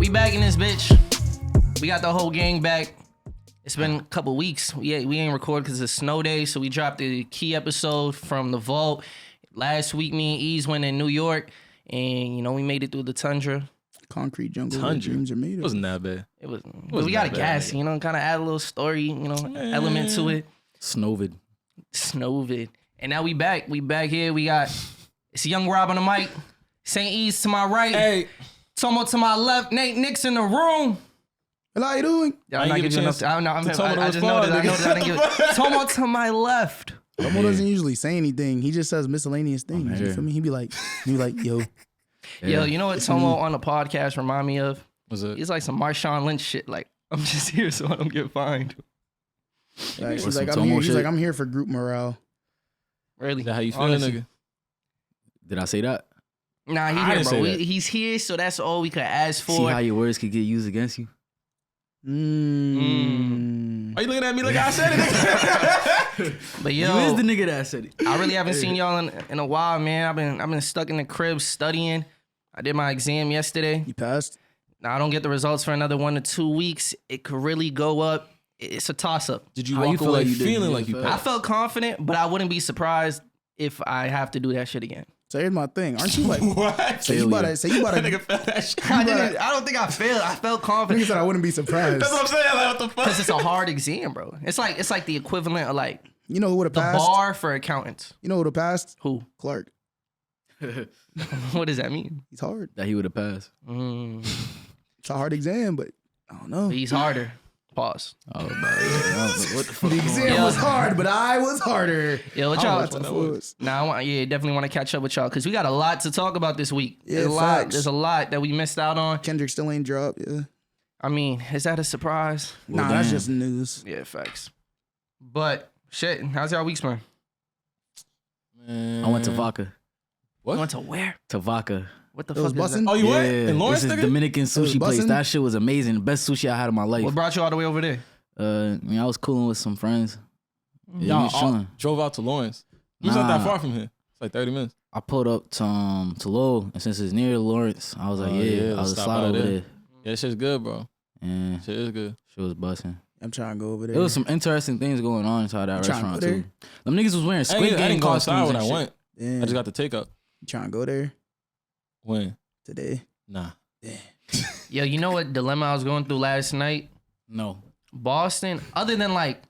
We back in this bitch. We got the whole gang back. It's been a couple weeks. We ain't recorded because it's a snow day, so we dropped the key episode from the vault. Last week, me and Yves went in New York, and, you know, we made it through the tundra. Concrete jungle where dreams are made of. It wasn't that bad. It was we got a gas, you know, kind of add a little story, you know, element to it. Snowvid. And now we back. We back here. We got, it's Young Rob on the mic. St. Yves to my right. Hey. Tomo to my left. Nate Nix in the room. Hello, how you doing? I'm not giving you enough. I just know that I didn't give it. Tomo to my left. Tomo doesn't usually say anything. He just says miscellaneous things. You feel me? He be like, yo. Yo, you know what Tomo on the podcast remind me of? What's it? It's like some Marshawn Lynch shit. Like, I'm just here so I don't get fined. He's like, I'm here for group morale. Really? Is that how you feeling, nigga? Did I say that? Nah, he here, bro. He's here, so that's all we could ask for. See how your words could get used against you? Are you looking at me like I said it? But yo, you is the nigga that said it. I really haven't seen y'all in a while, man. I've been stuck in the crib studying. I did my exam yesterday. You passed? Now I don't get the results for another 1 to 2 weeks. It could really go up. It's a toss up. Did you walk away feeling like you passed? I felt confident, but I wouldn't be surprised if I have to do that shit again. So here's my thing. Aren't you like what? So you about to nigga felt that shit. I don't think I failed. I felt confident. Nigga said I wouldn't be surprised. That's what I'm saying. Like, what the fuck? Because it's a hard exam, bro. It's like the equivalent of like you know who would have the passed? bar for accountants. You know who would have passed? Who? Clark. What does that mean? He's hard. That he would have passed. It's a hard exam, but I don't know. He's harder. Pause. Oh, man. What the fuck? The exam was hard, but I was harder. Yo, what y'all? Definitely want to catch up with y'all because we got a lot to talk about this week. Yeah, There's a lot that we missed out on. Kendrick still ain't dropped. Yeah. I mean, is that a surprise? Nah, that's just news. Yeah, facts. But shit, how's y'all weeks, man? I went to Vaca. What? You went to where? To Vaca. What the It was fuck is that? Bussin? Oh, you went? Yeah, In Lawrence, this is nigga? Dominican sushi place. Bussin? That shit was amazing. The best sushi I had in my life. What brought you all the way over there? I mean, I was cooling with some friends. Yeah, Y'all we was chilling. drove out to Lawrence. It's not that far from here. It's like 30 minutes. I pulled up to Lowell, and since it's near Lawrence, I was like, I was slide over there. Yeah, that shit's good, bro. And Shit is good. shit was busting. I'm trying to go over there. There was some interesting things going on inside that restaurant there? too. Them niggas was wearing Squid I Game didn't go outside costumes when and I shit. went. Damn. I just got the takeout. You trying to go there When? today? Nah. Damn. Yo, you know what dilemma I was going through last night? No. Boston, other than like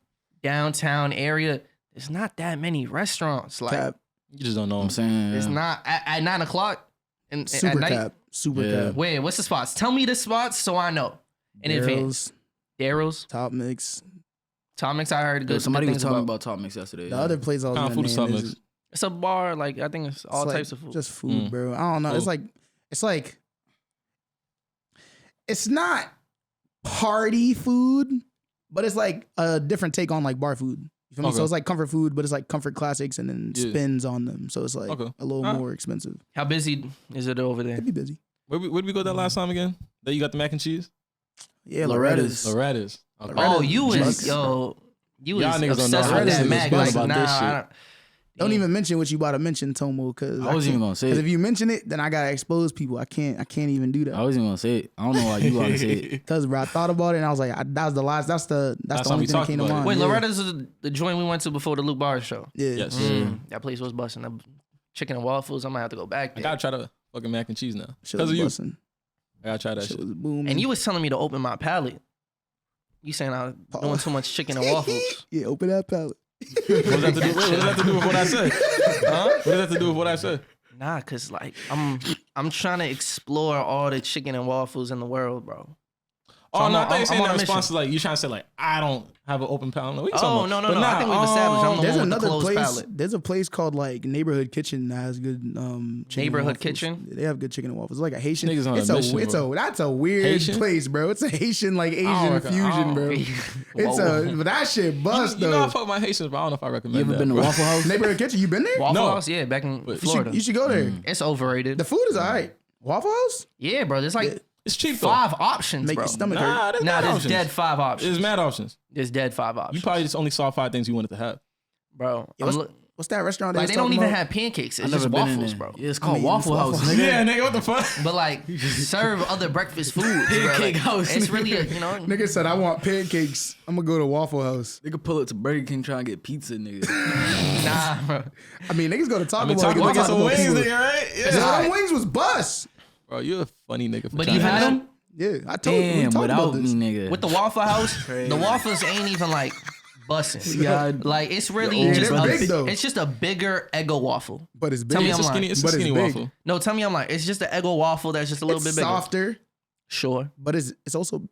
downtown area, there's not that many restaurants. Like Cap. You just don't know. I'm saying it's yeah. not at 9 o'clock at Super night. cap. Super Yeah. cap. Wait, what's the spots? Tell me the spots so I know in advance. Daryl's, Top Mix. Top Mix. I heard Yo, good. somebody good was things talking about Top Mix yesterday. The other place I was Kind of food is gonna name Top Mix. is It's a bar. Like I think it's all like types of food. Just food, bro. I don't know. It's like it's not party food, but it's like a different take on like bar food. You feel me? Okay. So it's like comfort food, but it's like comfort classics and then Yeah. spins on them. So it's like Okay. a little more expensive. How busy is it over there? It'd be busy. Where did we go that last time again? That you got the mac and cheese? Yeah, Loretta's. Loretta's. Okay. Oh, you Drugs. was yo. You Y'all was niggas don't know obsessed how with this that nigga's Mac. feeling Like, about this shit. Don't even mention what you about to mention, Tomo, because I wasn't even gonna say Because if it. you mention it, then I gotta expose people. I can't even do I that. wasn't even gonna say it. I don't know why you want to say it. Because bro, I thought about it and I was like, that's the last. That's the Last only time we thing that talked came to about it. mind. Wait, yeah. Loretta's is the joint we went to before the Luke Barr show. Yeah. Yes. That place was busting. The chicken and waffles. I might have to go back I there. gotta try the fucking mac and cheese now. Shit Because was of you. bussin'. I gotta try that Shit shit. was booming. And you was telling me to open my palate. You saying I was doing too much chicken and waffles. Yeah, open that palate. What does that have to do with what I said? Huh? What does that have to do with what I said? Nah, cause like I'm trying to explore all the chicken and waffles in the world, bro. Oh, So no, I'm I thought you were saying on that a response mission. to like, you trying to say like, I don't have an open palate. What you Oh, talking no, about? no, But no. I think we've established I'm the There's one with the another closed place. palate. There's a place called like Neighborhood Kitchen that has good chicken Neighborhood and waffles. Kitchen? They have good chicken and waffles. It's like a Haitian. Niggas on a mission, bro. That's a weird Haitian? place, bro. It's a Haitian like Asian reckon- fusion, bro. Whoa. But that shit bust You know I though. fuck my Haitians, but I don't know if I recommend You ever that, been to bro. Waffle House? Neighborhood Kitchen, you been there? Waffle No. House, yeah, back in But Florida. You should go there. It's overrated. The food is alright. Waffle House? Yeah, bro. There's like It's cheap though. 5 options, Make bro. your stomach Nah, hurt. there's Nah, mad there's options. dead 5 options. There's mad options. There's dead 5 You options. probably just only saw 5 things you wanted to have. Bro, Yeah, What's that restaurant? Like they don't even have pancakes. It's just waffles, bro. Yeah, it's called Waffle House, nigga. Yeah, nigga, what the fuck? But like serve other breakfast foods. Pancake Like, house, it's nigga. really a, you know. Nigga said I want pancakes. I'm gonna go to Waffle House. They could pull up to Burger King trying to get pizza, nigga. Nah, bro. I mean, niggas go to Taco Bell. Talking about some wings, pizza. nigga, right? Yeah, Yeah. them wings was bust. Bro, you're a funny nigga. For But trying you to- had them Yeah, I told you. We Damn, talked about without this. me, nigga. with the Waffle House. The waffles ain't even like bussin'. Yeah, Like it's really Yeah, just they're big, though. it's just a bigger Eggo waffle. But it's big. Tell me It's a I'm skinny, lying. it's a But it's skinny big. waffle. No, tell me I'm like it's just an Eggo waffle that's just a little It's bit bigger. softer, Sure, but it's also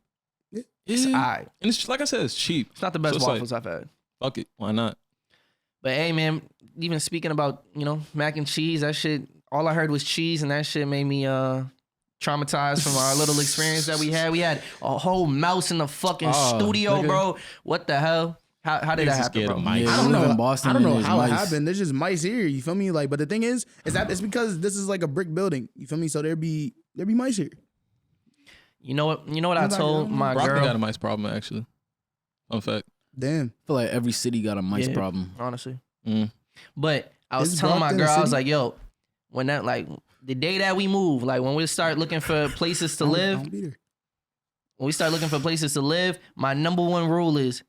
it's Yeah. alright. And it's like I said, it's cheap. It's not the best So it's like- waffles I've had. Fuck it. Why not? But hey, man, even speaking about mac and cheese, that shit. All I heard was cheese, and that shit made me traumatized from our little experience that we had. We had a whole mouse in the fucking Oh, studio, nigga. bro. What the hell? How did Niggas that is happen, scared bro? of mice. Yeah, I don't we live know. in Boston. I don't know and there's how it mice. happened. There's just mice here. You feel me? Like, but the thing is that it's because this is like a brick building. You feel me? So there be mice here. You know what? You know what I Nobody- told my Brockton got a girl. mice problem, actually. Fun fact. Damn. I feel like every city got a mice Yeah. problem. Honestly, Mm. but I was Is telling my Brockton a girl, I was city? like, yo, when that like the day that we move, like when we start looking for places to I live, don't be there. when we start looking for places to live, my number one rule is,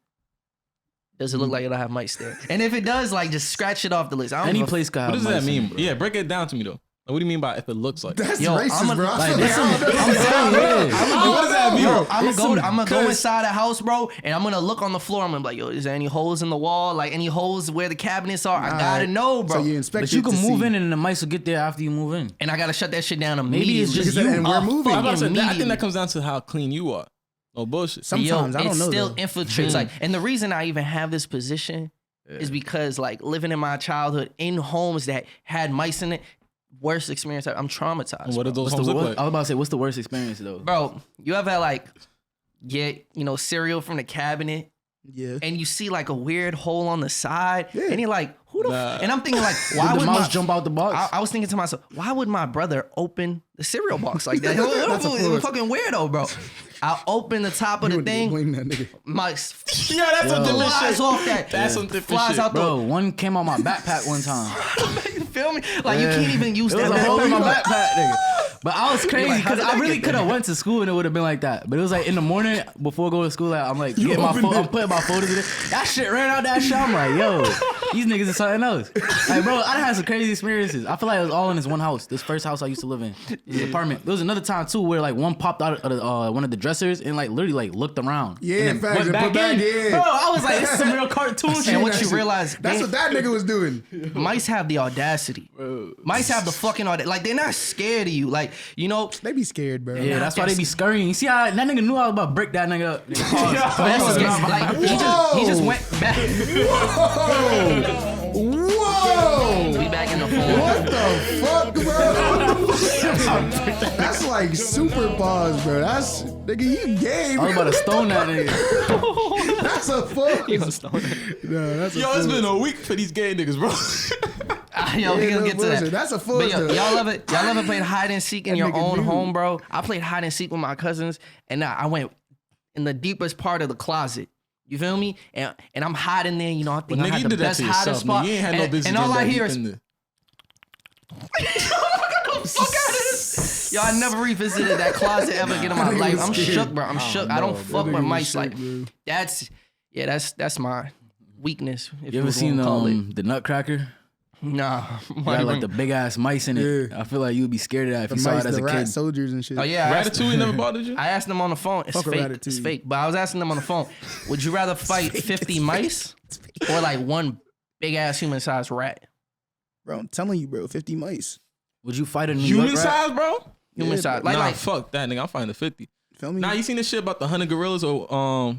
does it look like it'll have mice there? And if it does, like just scratch it off the list. I don't Any give a place could have What does mice that in mean? it, bro. Yeah, break it down to me, though. Like, what do you mean by if it looks like? That's Yo, racist, I'm bro. a- I like, feel this I don't know. I'm saying, yeah. What does that mean? Yo, I'm It's gonna go cause- inside the house, bro, and I'm gonna look on the floor. I'm gonna be like, yo, is there any holes in the wall? Like any holes where the cabinets are? I gotta Alright. know, bro. So you inspect But you it can to move see. in and the mice will get there after you move in. and I gotta shut that shit down Maybe immediately. it's just Because- you. and we're moving. I'm about to say, I think Immediately. that comes down to how clean you are. No bullshit. Sometimes I don't it know. still though. infiltrates. Like, and the reason I even have this position is because like living in my childhood in homes that had mice in it, worst experience. I'm traumatized. What do bro. those What's homes the, look what, like? I was about to say, what's the worst experience though? Bro, you ever like get cereal from the cabinet Yeah. and you see like a weird hole on the side, Yeah. and you're like, who the? Nah. And I'm thinking like, why Did would the mouse my jump out the box? I was thinking to myself, why would my brother open the cereal box like that? That's a It's fraud. fucking weirdo, bro. I open the top of You the wouldn't thing, blame that nigga. my Yeah, that's some different flies shit. off that. That's some different flies shit. out Bro, one came out my backpack one time. you feel me? Like you can't even use It was that. a hole in my backpack. backpack, nigga. But I was crazy like, how because did I that really get could have there? went to school and it would have been like that. But it was like in the morning before going to school, like, I'm like getting my opened phone, it. I'm putting my photos in it. That shit ran out that shit. I'm like, yo, these niggas is something else. Like, bro, I done had some crazy experiences. I feel like it was all in this one house. This first house I used to live in, this apartment. There was another time too where like one popped out of the, one of the dressers and like literally like looked around. Yeah, and then facts, went and back put back in. in. Bro, I was like, this is some real cartoon shit. And what That you shit- realize, That's what that nigga was doing. mice have the audacity. Mice have the fucking audacity. Like they're not scared of you. Like They be scared, bro. Yeah, that's why they be scurrying. You see how that nigga knew I was about to break that nigga up. Nigga, pause. That's Pause. scary. Like he just went back. Whoa! We back in the phone. What the fuck, bro? That's like super pause, bro. That's nigga, you gay, I was about bro. to stone that nigga. That's a fuck. You gonna stone it? No, that's a Yo, it's fuck. been a week for these gay niggas, bro. Yo, we Yeah, gonna no get to that. bullshit. That's a full But yo, though. y'all ever played hide and seek in That your nigga own knew. home, bro? I played hide and seek with my cousins, and I went in the deepest part of the closet. You feel me? And I'm hiding there. You know, I think Well, I nigga, had you the did that best to hiding yourself, spot. nigga. You ain't had no business and all getting I that hear deep is, in there. fuck out of this. Yo, I never revisited that closet ever again in my That nigga life. was I'm scared. shook, bro. I'm shook. I don't fuck That with nigga mice. was Like sick, bro. that's my weakness. If You ever would seen wanna call it. the Nutcracker? Nah. Got like the big ass mice in it. Yeah. I feel like you would be scared of that if The you saw mice, it as the a rat kid. soldiers and shit. Oh yeah, I asked, Ratatouille never bothered you? I asked them on the phone. It's Fuck a fake. Ratatouille. It's fake. But I was asking them on the phone. Would you rather fight 50 mice or like one big ass human sized rat? Bro, I'm telling you, bro, 50 mice. Would you fight a New Human York rat? size, bro? Human Yeah, sized. bro. Like Nah, like fuck that, nigga. I'm finding the 50. Feel me? Nah, you seen this shit about the 100 gorillas or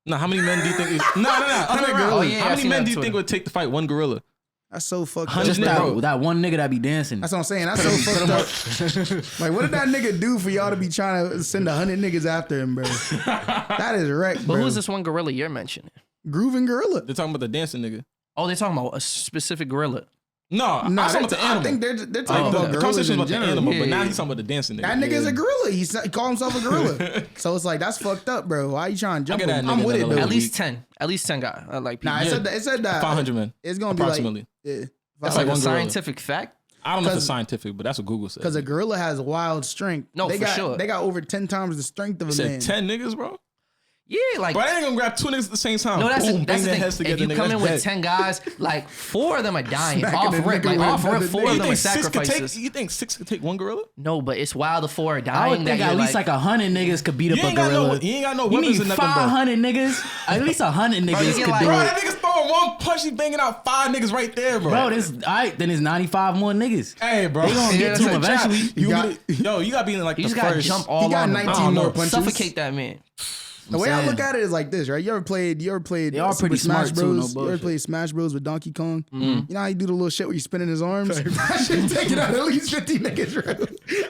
Nah, how many men do you think? No. 100 gorillas. gorillas. Oh, yeah, how I many seen men that do you on think Twitter. would take to fight one gorilla? That's so fucked up. 100 Just Bro. that one nigga that be dancing. That's what I'm saying. That's so fucked up. Like, what did that nigga do for y'all to be trying to send 100 niggas after him, bro? That is wrecked, but bro. who's this one gorilla you're mentioning? Grooving gorilla. They're talking about the dancing nigga. Oh, they're talking about a specific gorilla. No, I'm Nah, talking about the animal. I think they're talking the about gorillas conversation in about the general. animal, Yeah, but now yeah. he's talking about the dancing nigga. That nigga's a gorilla. He called himself a gorilla. So it's like, that's fucked up, bro. Why you trying to jump I'll get him? that I'm nigga with it, another though. At week. least 10. At least 10 guys. Like people. Nah, it said that. 500 men. It's gonna be Approximately. like, yeah. That's like like a one gorilla. scientific fact. I don't know if it's scientific, but that's what Google said. Because a gorilla has wild strength. No, they for got, sure. They got over 10 times the strength of a said man. 10 niggas, bro. Yeah, like Bro, I ain't gonna grab 2 niggas at the same time. no, that's Boom, the bang their thing. heads together, If you nigga, come in that's with dead. 10 guys, like 4 of them are dying Smacking off the rip. nigga Like with off rip, another 4 nigga. of You them are think 6 could sacrifices. take? You think 6 could take one gorilla? No, but it's while the 4 are dying. I would think that at you're least like 100 niggas could beat up You a ain't got gorilla. no. You ain't got no You weapons need or nothing, bro. 500 niggas? At least 100 niggas you could get do like- Bro, it. that nigga's throwing one punch. He's banging out 5 niggas right there, bro. Bro, this alright. Then it's 95 more niggas. Hey, bro. They gonna Yeah, get to him that's a eventually. You got- you gotta be in like You the just gotta first. jump all He got on 19 them. more know. punches. Suffocate that man. The way I saying. look at it is like this, right? You ever played They are Super pretty Smash smart, too, no Bros? You ever bullshit. played Smash Bros with Donkey Kong? You know how you do the little shit where you spinning his arms? That shit taking out at least 50 niggas, bro.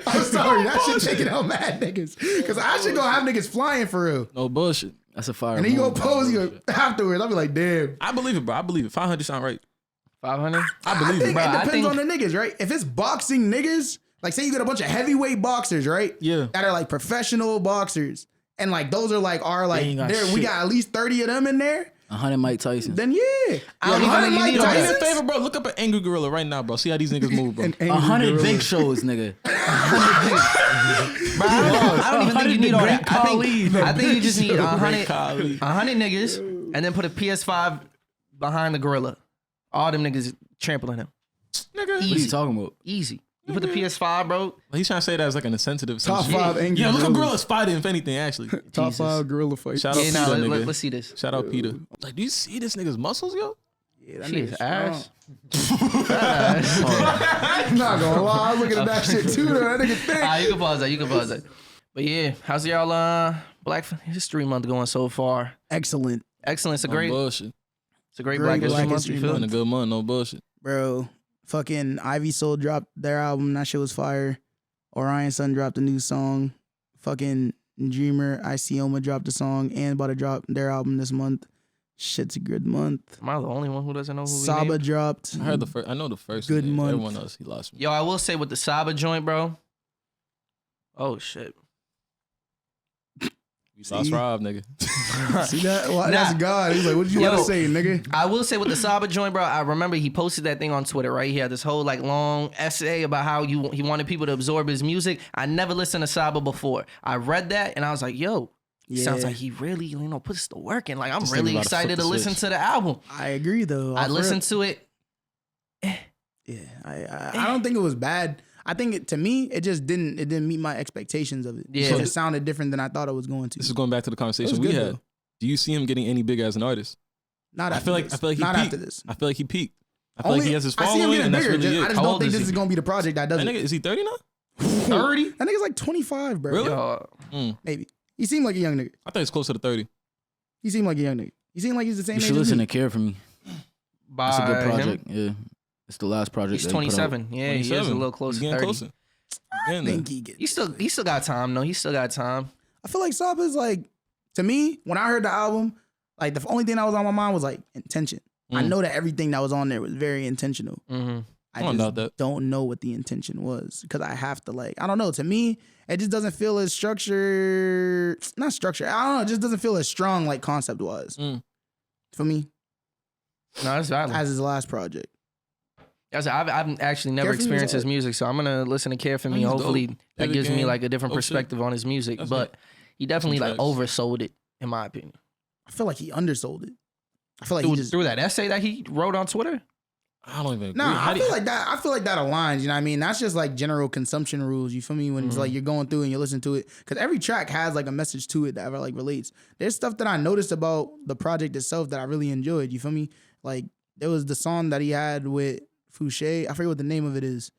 I'm sorry, that shit taking out mad niggas. Because I should go have niggas flying for real. No bullshit. That's a fire. And then you go move. pose you afterwards. I'll be like, damn. I believe it, bro. I believe it. 500 sound right. 500. I believe think it. bro. it I depends think- on the niggas, right? If it's boxing niggas, like say you get a bunch of heavyweight boxers, right? Yeah. That are like professional boxers. And like those are like our like ain't got there we shit. got at least 30 of them in there. 100 Mike Tyson. Then yeah. I don't even think you need Yo, all do me that. a favor, bro. Look up an angry gorilla right now, bro. See how these niggas move, bro. 100 big shows, nigga. Bro, I don't even think you need all that. Khalid. I think you just need Great Khalid. 100 niggas and then put a PS5 behind the gorilla. All them niggas trampling him. Nigga. What are you talking about? Easy. You put the PS5, bro. He's trying to say that as like an insensitive. some Top shit. 5 angry Yeah, look at gorillas. gorillas fighting, if anything, actually. Top Jesus. 5 gorilla fights. Shout out Yeah, Peter, nah, nigga. let's see this. Shout out Peter. Like, do you see this nigga's muscles, yo? Yeah, that Shit, nigga's ass. I'm not gonna lie, I was looking at that shit too. Though. That nigga thick. You can pause that. You can pause that. But yeah, how's y'all Black History Month going so far? Excellent, Excellent. It's a No great, bullshit. it's a great Great Black History Black Month. History You feel? Month. Been a good month, no bullshit. bro. Fucking Ivy Soul dropped their album. That shit was fire. Orion Sun dropped a new song. Fucking Dreamer, Isioma dropped a song and about to drop their album this month. Shit's a good month. Am I the only one who doesn't know who we Saba named? dropped. I heard the first. I know the first. Good name. month. Everyone else, he lost me. Yo, I will say with the Saba joint, bro. Oh shit. We lost Rob, nigga. See that? Well, Nah. that's God. He's like, what you Yo. want to say, nigga? I will say with the Saba joint, bro. I remember he posted that thing on Twitter, right? He had this whole like long essay about how he wanted people to absorb his music. I never listened to Saba before. I read that and I was like, yo, sounds Yeah. like he really, puts the work in. Like I'm This nigga really about to flip excited the to listen switch. to the album. I agree, though. I Off listened to it. rip. Yeah, I don't think it was bad. I think to me, it didn't meet my expectations of it. Yeah. It just sounded different than I thought it was going to. This is going back to the conversation It was we good, had. though. Do you see him getting any bigger as an artist? Not I after feel like this. I feel like he Not peaked. after this. I feel like he peaked. I feel like he has his I see him following, getting and that's bigger. really I it. just How don't old think is this he? is gonna be the project that does That it. nigga, is he 30 now? 30? That nigga's like 25, bro. Really? Yo, Maybe. He seemed like a young nigga. I think it's closer to 30. He seemed like a young nigga. He seemed like he's the same You age should as listen me. to Care for Me. by It's a good him? project. Yeah. It's the last project. He's that he put out. 27. Yeah, he is a 27. little closer He's to getting 30. closer. I think he gets. He still got time though. He still got time. I feel like Saba's like, to me, when I heard the album, like the only thing that was on my mind was like intention. I know that everything that was on there was very intentional. Mm-hmm. I don't just doubt that. don't know what the intention was because I have to like, I don't know. To me, it just doesn't feel as structured. Not structured. I don't know. It just doesn't feel as strong like concept wise for me No, that's valid. as his last project. I've actually never Care for Me was experienced his alright. music, so I'm gonna listen to Care for Me. He's Hopefully, dope. that Every gives me game. like a different Dope shit. perspective on his music. That's But it. he definitely like Facts. oversold it, in my opinion. I feel like he undersold it. I feel like he Through, just. through that essay that he wrote on Twitter. I don't even agree. Nah, How I do feel you- like that. I feel like that aligns. You know what I mean? That's just like general consumption rules. You feel me? When it's like you're going through and you listen to it, because every track has like a message to it that like relates. There's stuff that I noticed about the project itself that I really enjoyed. You feel me? Like there was the song that he had with Fouché. I forget what the name of it is,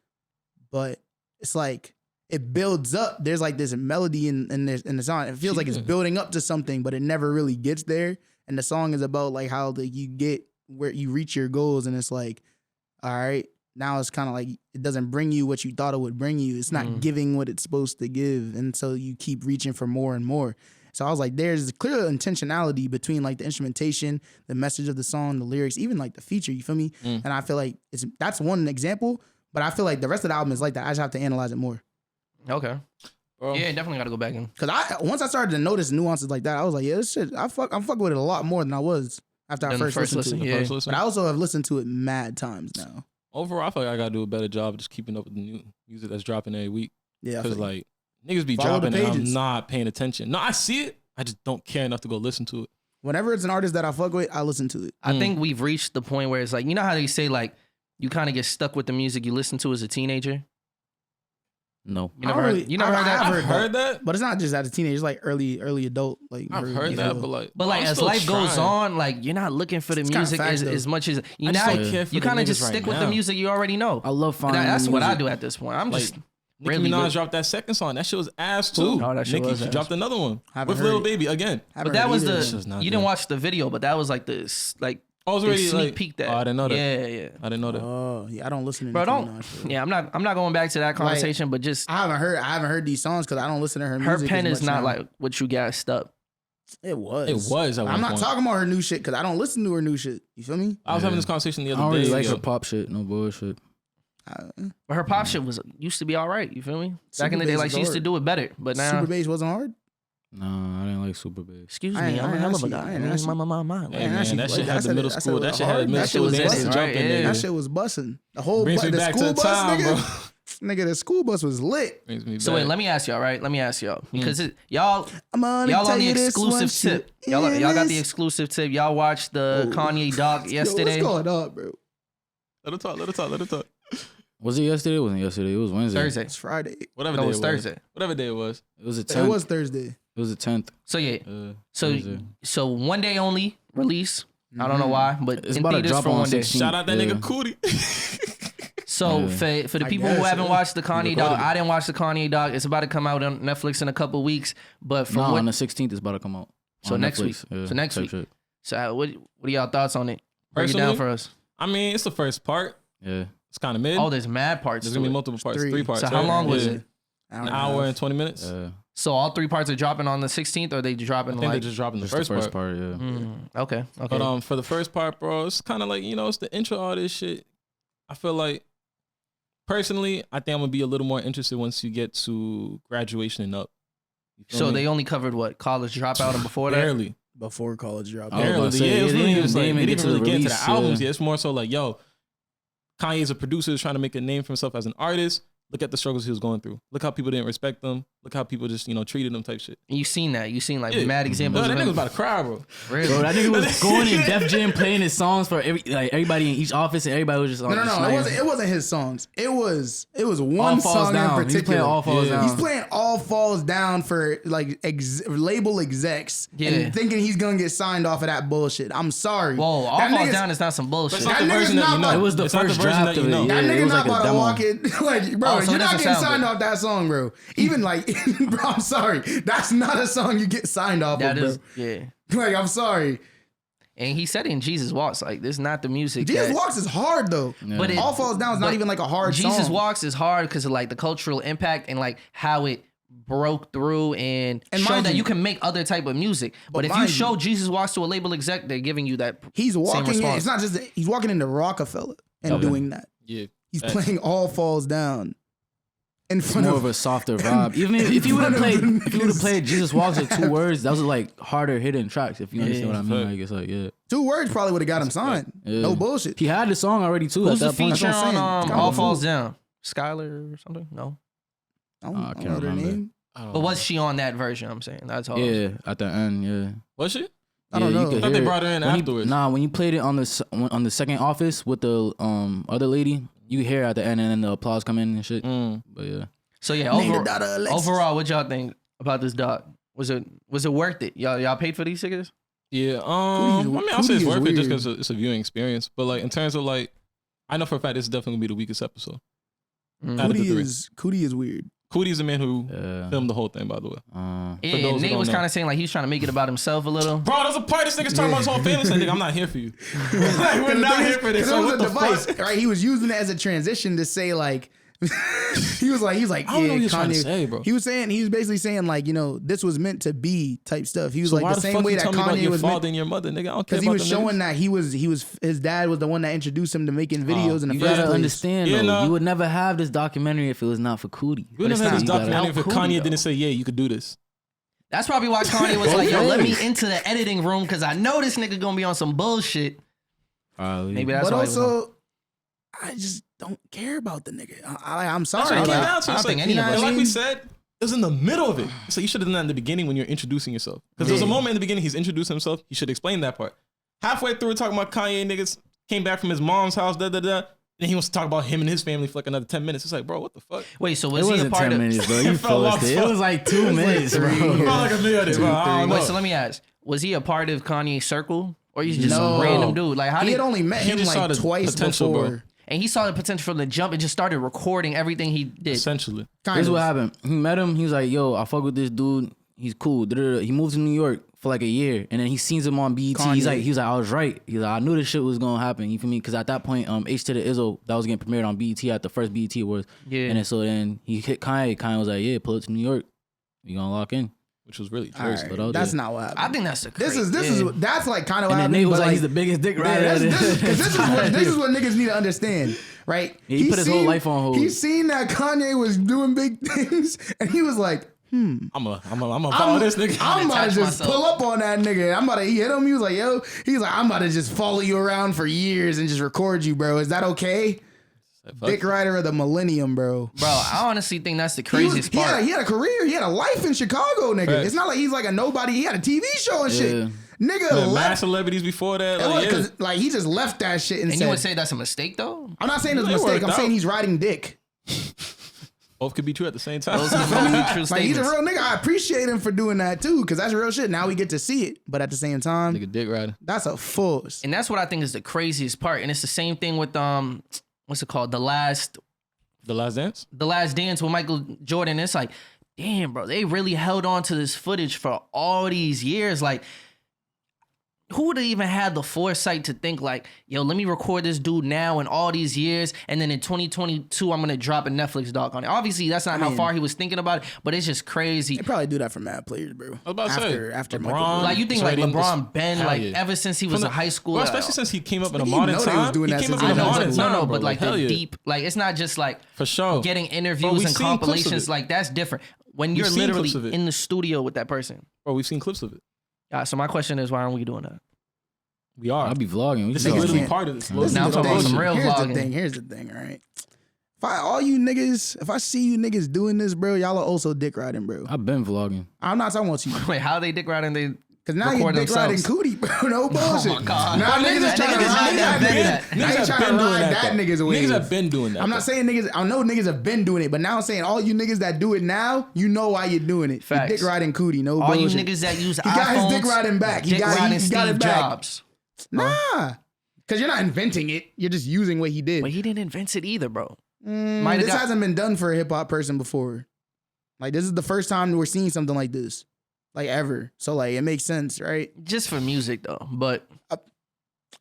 but it's like it builds up. There's like this melody in the song. It feels like it's Yeah. building up to something, but it never really gets there. And the song is about like how you get where you reach your goals, and it's like, all right, now it's kind of like it doesn't bring you what you thought it would bring you. It's not giving what it's supposed to give, and so you keep reaching for more and more. So I was like, there's clear intentionality between like the instrumentation, the message of the song, the lyrics, even like the feature. You feel me? And I feel like that's one example, but I feel like the rest of the album is like that. I just have to analyze it more. Okay. Bro. Yeah, definitely got to go back in. Cause once I started to notice nuances like that, I was like, yeah, this shit, I'm fucking with it a lot more than I was after I Than the first first listened to listen, it. yeah. First listen? But I also have listened to it mad times now. overall, I feel like I gotta do a better job of just keeping up with the new music that's dropping every week. Yeah, Because like niggas be Follow the dropping and I'm pages. not paying attention. No, I see it. I just don't care enough to go listen to it. whenever it's an artist that I fuck with, I listen to it. I think we've reached the point where it's like, you know how they say like you kind of get stuck with the music you listen to as a teenager. No. You never heard, you never heard that? I've heard that. But it's not just as a teenager. It's like early adult. Like I've heard that, but like, But like I'm as still life goes trying. on, like you're not looking for the It's kinda music facts, though. as much as you I now. just don't care for You the kind of niggas just right stick with now. the music you already know. I love finding That's new what I music. do at this point. I'm Like, just Nicki really Minaj good. dropped that second song. That shit was ass too. Oh, that shit Nicki was ass. dropped another one Haven't with heard Lil it. Baby again. Haven't But that heard was either. the This is not you didn't good. watch the video, but that was like like I was they already sneak like, peek that. Oh, I didn't know that. Yeah. I didn't know that. Oh yeah, I don't listen to Bro, Nicki don't. Minaj, bro. Yeah, I'm not going back to that conversation, but just I haven't heard these songs because I don't listen to her her music. pen as is much not now. like what you gassed up. It was. It was at I'm one not point. talking about her new shit because I don't listen to her new shit. You feel me? I was having this conversation the I other don't day. really like yo. her pop shit. No bullshit. But her pop shit used to be all right. You feel me? Back Super in the day, bass like is she used to hard. do it better. But now, Super bass wasn't hard. No, I didn't like Super Bass. excuse I me, ain't- I'm I a ain't hell of a actually- guy. I ain't My actually- my. Hey, Man, man, that shit that was- shit I had said the it- middle I said school. it That was shit had hard. the middle That shit school was dancing dancing, jumping. right? nigga. Yeah. That shit was bussin'. The whole Brings me the back school to bus, time, bro. nigga, the school bus was lit. Brings me So back. wait, let me ask y'all, right? Let me ask y'all because y'all I'm gonna y'all tell on the you this exclusive one tip. shit. Y'all got the Yes. exclusive tip. Y'all watched the Kanye doc yesterday. Yo, what's going on, bro? Let her talk. Let her talk. Let her talk. Was it yesterday? It wasn't yesterday. It was Wednesday. Thursday. It's Friday. Whatever No, day it's it was. Thursday. Whatever day it was. It was the It 10th. was Thursday. It was the 10th. So yeah, so Thursday. so one day only release. I don't know why, but It's in about to theaters drop for on one day. 16th. Shout out that Yeah. nigga Cootie. So Yeah. for the I people who guess, haven't yeah. watched the Kanye recorded doc, it. I didn't watch the Kanye doc. It's about to come out on Netflix in a couple weeks. But from No, what on the 16th it's about to come out. So on next Netflix. week. Yeah, So next type week. shit. so what are y'all thoughts on it? Break it Personally, down for us. I mean, it's the first part. Yeah. It's kind of mid. Oh, there's mad parts. There's to gonna be it. multiple parts. Three. Three parts. So how right? long was Yeah. it? An hour and 20 minutes. So all three parts are dropping on the 16th, or they dropping I think they're like? just dropping the Just first, the first part. part, yeah. Okay. But for the first part, bro, it's kind of like, you know, it's the intro, all this shit. I feel like, personally, I think I'm gonna be a little more interested once you get to graduation and up. You feel So me? they only covered what, college dropout and before that? barely, Before college dropped. I was barely. about to say, Yeah, it was they really didn't just like, even they get didn't to the really get to release, the albums. yeah. Yeah, it's more so like, yo, Kanye's a producer, is trying to make a name for himself as an artist. Look at the struggles he was going through. Look how people didn't respect them. Look how people just, you know, treated him type shit. You seen that? You seen like Yeah. mad examples? Bro, that of nigga him? was about to cry, bro. Really? Bro, that nigga was going in Def Jam playing his songs for everybody in each office, and everybody was just on. No, it wasn't his songs. It was one All Falls song Down. in He's particular. playing All Falls Yeah. Down. He's playing All Falls Down for like label execs Yeah. and thinking he's gonna get signed off of that bullshit. I'm sorry. Whoa, all That falls nigga's- down is not some bullshit. It's not That the nigga's version that not you know. about- It was the It's not first version draft that of you it. know. Yeah, That it nigga was not like a about to demo. walk it like, bro. Oh, so it you're not doesn't getting sound signed good. off that song, bro. Even like, bro, I'm sorry. That's not a song you get signed off That of, is, bro. yeah. Like, I'm sorry. And he said it in Jesus Walks, like this is not the music. Jesus that- Walks is hard though. Yeah. But it- All Falls Down is not but even like a hard Jesus song. Walks is hard because of like the cultural impact and like how it broke through and showed mind that you- you can make other type of music. But if you mind show you- Jesus Walks to a label exec, they're giving you that. He's walking in. response. It's not just that, he's walking into Rockefeller and doing that. Yeah. He's Facts. playing All Falls Down in It's front more of of a softer vibe. Even if you would have played, if you would have played Jesus Walks with 2 words, those are like harder hidden tracks. If you understand what I mean, like it's like yeah. 2 words probably would have got him signed. Yeah. No bullshit. He had the song already too. Who's at the that point. feature That's what I'm on saying. It's All kinda Falls cool. Down? Skylar or something? No. I don't, I I can't don't know their remember. name. I don't But know. was she on that version? I'm saying that's all. Yeah, at the end, yeah. Was she? I don't Yeah, know. you could I thought hear they it. brought her in When afterwards. When you played it on the second office with the other lady, you hear at the end and then the applause come in and shit. But yeah, So yeah, Name the daughter Alexis. overall, what y'all think about this doc? Was it worth it? Y'all paid for these tickets? Yeah. Cootie I is- mean, I'll say Cootie it's is worth it just weird. because it's a viewing experience. But like in terms of like, I know for a fact this is definitely gonna be the weakest episode. Mm. Out of the 3. Cootie is weird. Cootie's the man who yeah. filmed the whole thing, by the way. Yeah, For those who Nate don't was know. kind of saying like he was trying to make it about himself a little. Bro, there's a part this nigga's talking about his whole family. Saying, nigga, I'm not here for you. Like, we're The not thing here is, for this. 'cause So it was what a the device, fuck? right? He was using it as a transition to say like, he was like, I don't know yeah, what you're trying to Kanye. say, bro. He was basically saying like, you know, this was meant to be type stuff. He was So like why the the same fuck way you that tell me about Kanye your was meant. father and your mother, nigga? I don't care Because he about was them showing niggas. that his dad was the one that introduced him to making videos in the You first gotta place. understand Yeah, though, nah. you would never have this documentary if it was not for Cootie. We never had this You gotta- documentary if Out Cootie, Kanye though. didn't say, yeah, you could do this. That's probably why Kanye was like, "Yo, let me into the editing room because I know this nigga gonna be on some bullshit." Probably. Maybe that's But why. he was on. also, I just don't care about the nigga. I'm That's sorry. what it came Like, down to. I don't It's think like, any of us- and like mean? we said, it was in the middle of it. So you should have done that in the beginning when you're introducing yourself. Because there was a moment in the beginning he's introducing himself. He should explain that part. Halfway through, we're talking about Kanye niggas came back from his mom's house, Then he wants to talk about him and his family for like another 10 minutes. It's like, bro, what the fuck? Wait, so It was he a wasn't part 10 of? minutes, bro. You It felt forced it. long. It was like 2 minutes, bro. It felt like a minute, bro. I don't know. Wait, so let me ask: was he a part of Kanye's circle, or he's just No. some random dude? Like, how he did? had only met He him just saw like the twice potential, before. bro. And he saw the potential from the jump and just started recording everything he did. Essentially. Kind This is of. what happened. He met him. He was like, yo, I fuck with this dude. He's cool. He moved to New York for like a year. And then he sees him on BET. Kanye. He was like, I was right. He's like, I knew this shit was going to happen. You feel me? Because at that point, H to the Izzo, that was getting premiered on BET at the first BET Awards. Yeah. And then he hit Kanye. Kanye was like, yeah, pull it to New York. We gonna lock in. Which was really All true. right, but I'll that's do it. not what happened. I think that's the This is that's like kind of what And then happened. Nate was but, like, he's the biggest dick rider. Yeah, this is what niggas need to understand, right? Yeah, he put his whole life on hold. He seen that Kanye was doing big things, and he was like, I'm gonna follow this nigga. I'm about to attach just myself. pull up on that nigga. He hit him. He was like, yo, he's like, I'm about to just follow you around for years and just record you, bro. Is that okay? Dick rider of the millennium, bro. Bro, I honestly think that's the craziest part. He had a career. He had a life in Chicago, nigga. Facts. It's not like he's like a nobody. He had a TV show and shit. Yeah. Nigga Mad left. celebrities before that. It was Like, yeah. 'cause, like, he just left that shit and And said, you would say that's a mistake, though? I'm not saying it's a It mistake. worked I'm saying out. he's riding dick. Both could be true at the same time. Those could both be true Like, he's a statements. real nigga. I appreciate him for doing that too, because that's real shit. Now we get to see it. But at the same time, Nigga dick rider. that's a force. And that's what I think is the craziest part. And it's the same thing with what's it called? The Last Dance? Dance with Michael Jordan. It's like, damn, bro, they really held on to this footage for all these years. Like, who would have even had the foresight to think like, yo, let me record this dude now in all these years, and then in 2022 I'm gonna drop a Netflix doc on it. Obviously, that's not how far he was thinking about it, but it's just crazy. They probably do that for mad players, bro. I was about to say. After LeBron. Michael. Like, you think It's like already in LeBron been hell like yeah. ever since he was in high school, Well, especially since he came up in a You modern know they was time. doing He that came up since in a he was modern in time, no, bro. but like hell the yeah. deep, like it's not just like For sure. getting Bro, interviews we've and seen clips of compilations. it. Like that's different when We've you're seen literally clips of it. in the studio with that person. Bro, we've seen clips of it. So my question is, why aren't we doing that? We are. I'll be vlogging. We This can is Niggas vlog. literally can't- part of this. This is Now I'm the talking about thing. some real Here's vlogging. the thing. Here's the thing, right? All you niggas, if I see you niggas doing this, bro, y'all are also dick riding, bro. I've been vlogging. I'm not talking about you. Wait, how they dick riding? They Cause now you record dick riding themselves. cootie, bro. No bullshit. my God. Now niggas is trying to Niggas ride have that been- nigga. Now you Niggas trying have to been doing ride that. that though. nigga's wave. Niggas have been doing that. I'm not though. saying niggas. I know niggas have been doing it, but now I'm saying all you niggas that do it now, you know why you're doing it. You Facts. dick riding cootie. No all you bullshit. niggas that use He got his iPhones, dick riding back. He dick got riding he got Steve it back. Jobs. Nah, because you're not inventing it. You're just using what he did. But he didn't invent it either, bro. Might have This got- hasn't been done for a hip hop person before. Like this is the first time we're seeing something like this, like ever. So like it makes sense, right? Just for music though, but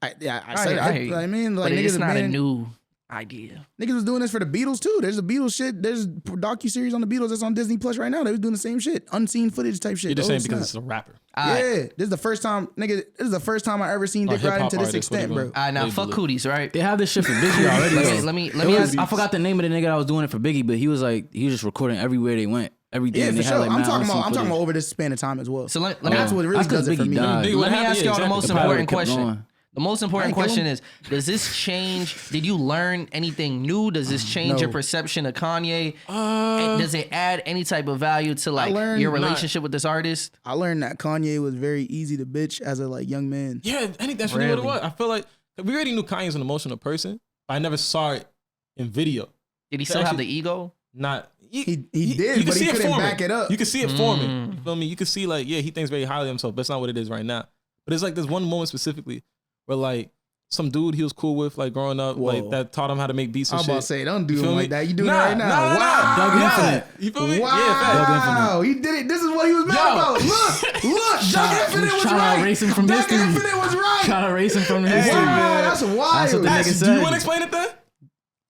I I said hear you. I mean, like but niggas it's have not a been- new idea. Niggas was doing this for the Beatles too. There's a Beatles shit. There's docu-series on the Beatles that's on Disney Plus right now. They was doing the same shit. Unseen footage type shit. You're just Oh, saying it's because not. it's a rapper. Alright. Yeah, this is the first time, nigga. This is the first time I ever seen Dick hip-hop riding to this artist, what extent, do you bro. want? Alright, now Label fuck it. cooties, right? They have this shit for Biggie already. Let me- though. let me It was- ask- I forgot the name of the nigga that was doing it for Biggie, but he was just recording everywhere they went. Every day. Yeah, and for they sure. had, like, I'm mad talking unseen about footage. over this span of time as well. So let me That's what really That's 'cause does it for Biggie me. died. Biggie Let me happened, ask yeah, y'all the exactly. most The power important kept question. going. The most important I ain't question kill is, does this change? Did you learn anything new? Does this change No. your perception of Kanye? And does it add any type of value to like learned your not- relationship with this artist? I learned that Kanye was very easy to bitch as a like young man. Yeah, I think that's really what it Really? was. I feel like we already knew Kanye's an emotional person, but I never saw it in video. Did he still have Actually- the ego? Not He did, you can but he see it couldn't forming. back it up. You can see it forming. You feel me? You can see like, yeah, he thinks very highly of himself, but it's not what it is right now. But it's like there's one moment specifically where like some dude he was cool with like growing up, Whoa. like that taught him how to make beats I'm and about to shit. say, don't do You him feel like me? that. You doing it right now? Nah, Wow. Doug yeah. Infinite. You feel me? Wow. Yeah, fact. He did it. This is what he was mad Yo. about. Look, Doug Infinite was trying to right. erase him from Doug history. Infinite was right. Trying to erase him from history. Wow, man. that's wild. That's what the nigga Do said. you want to explain it then?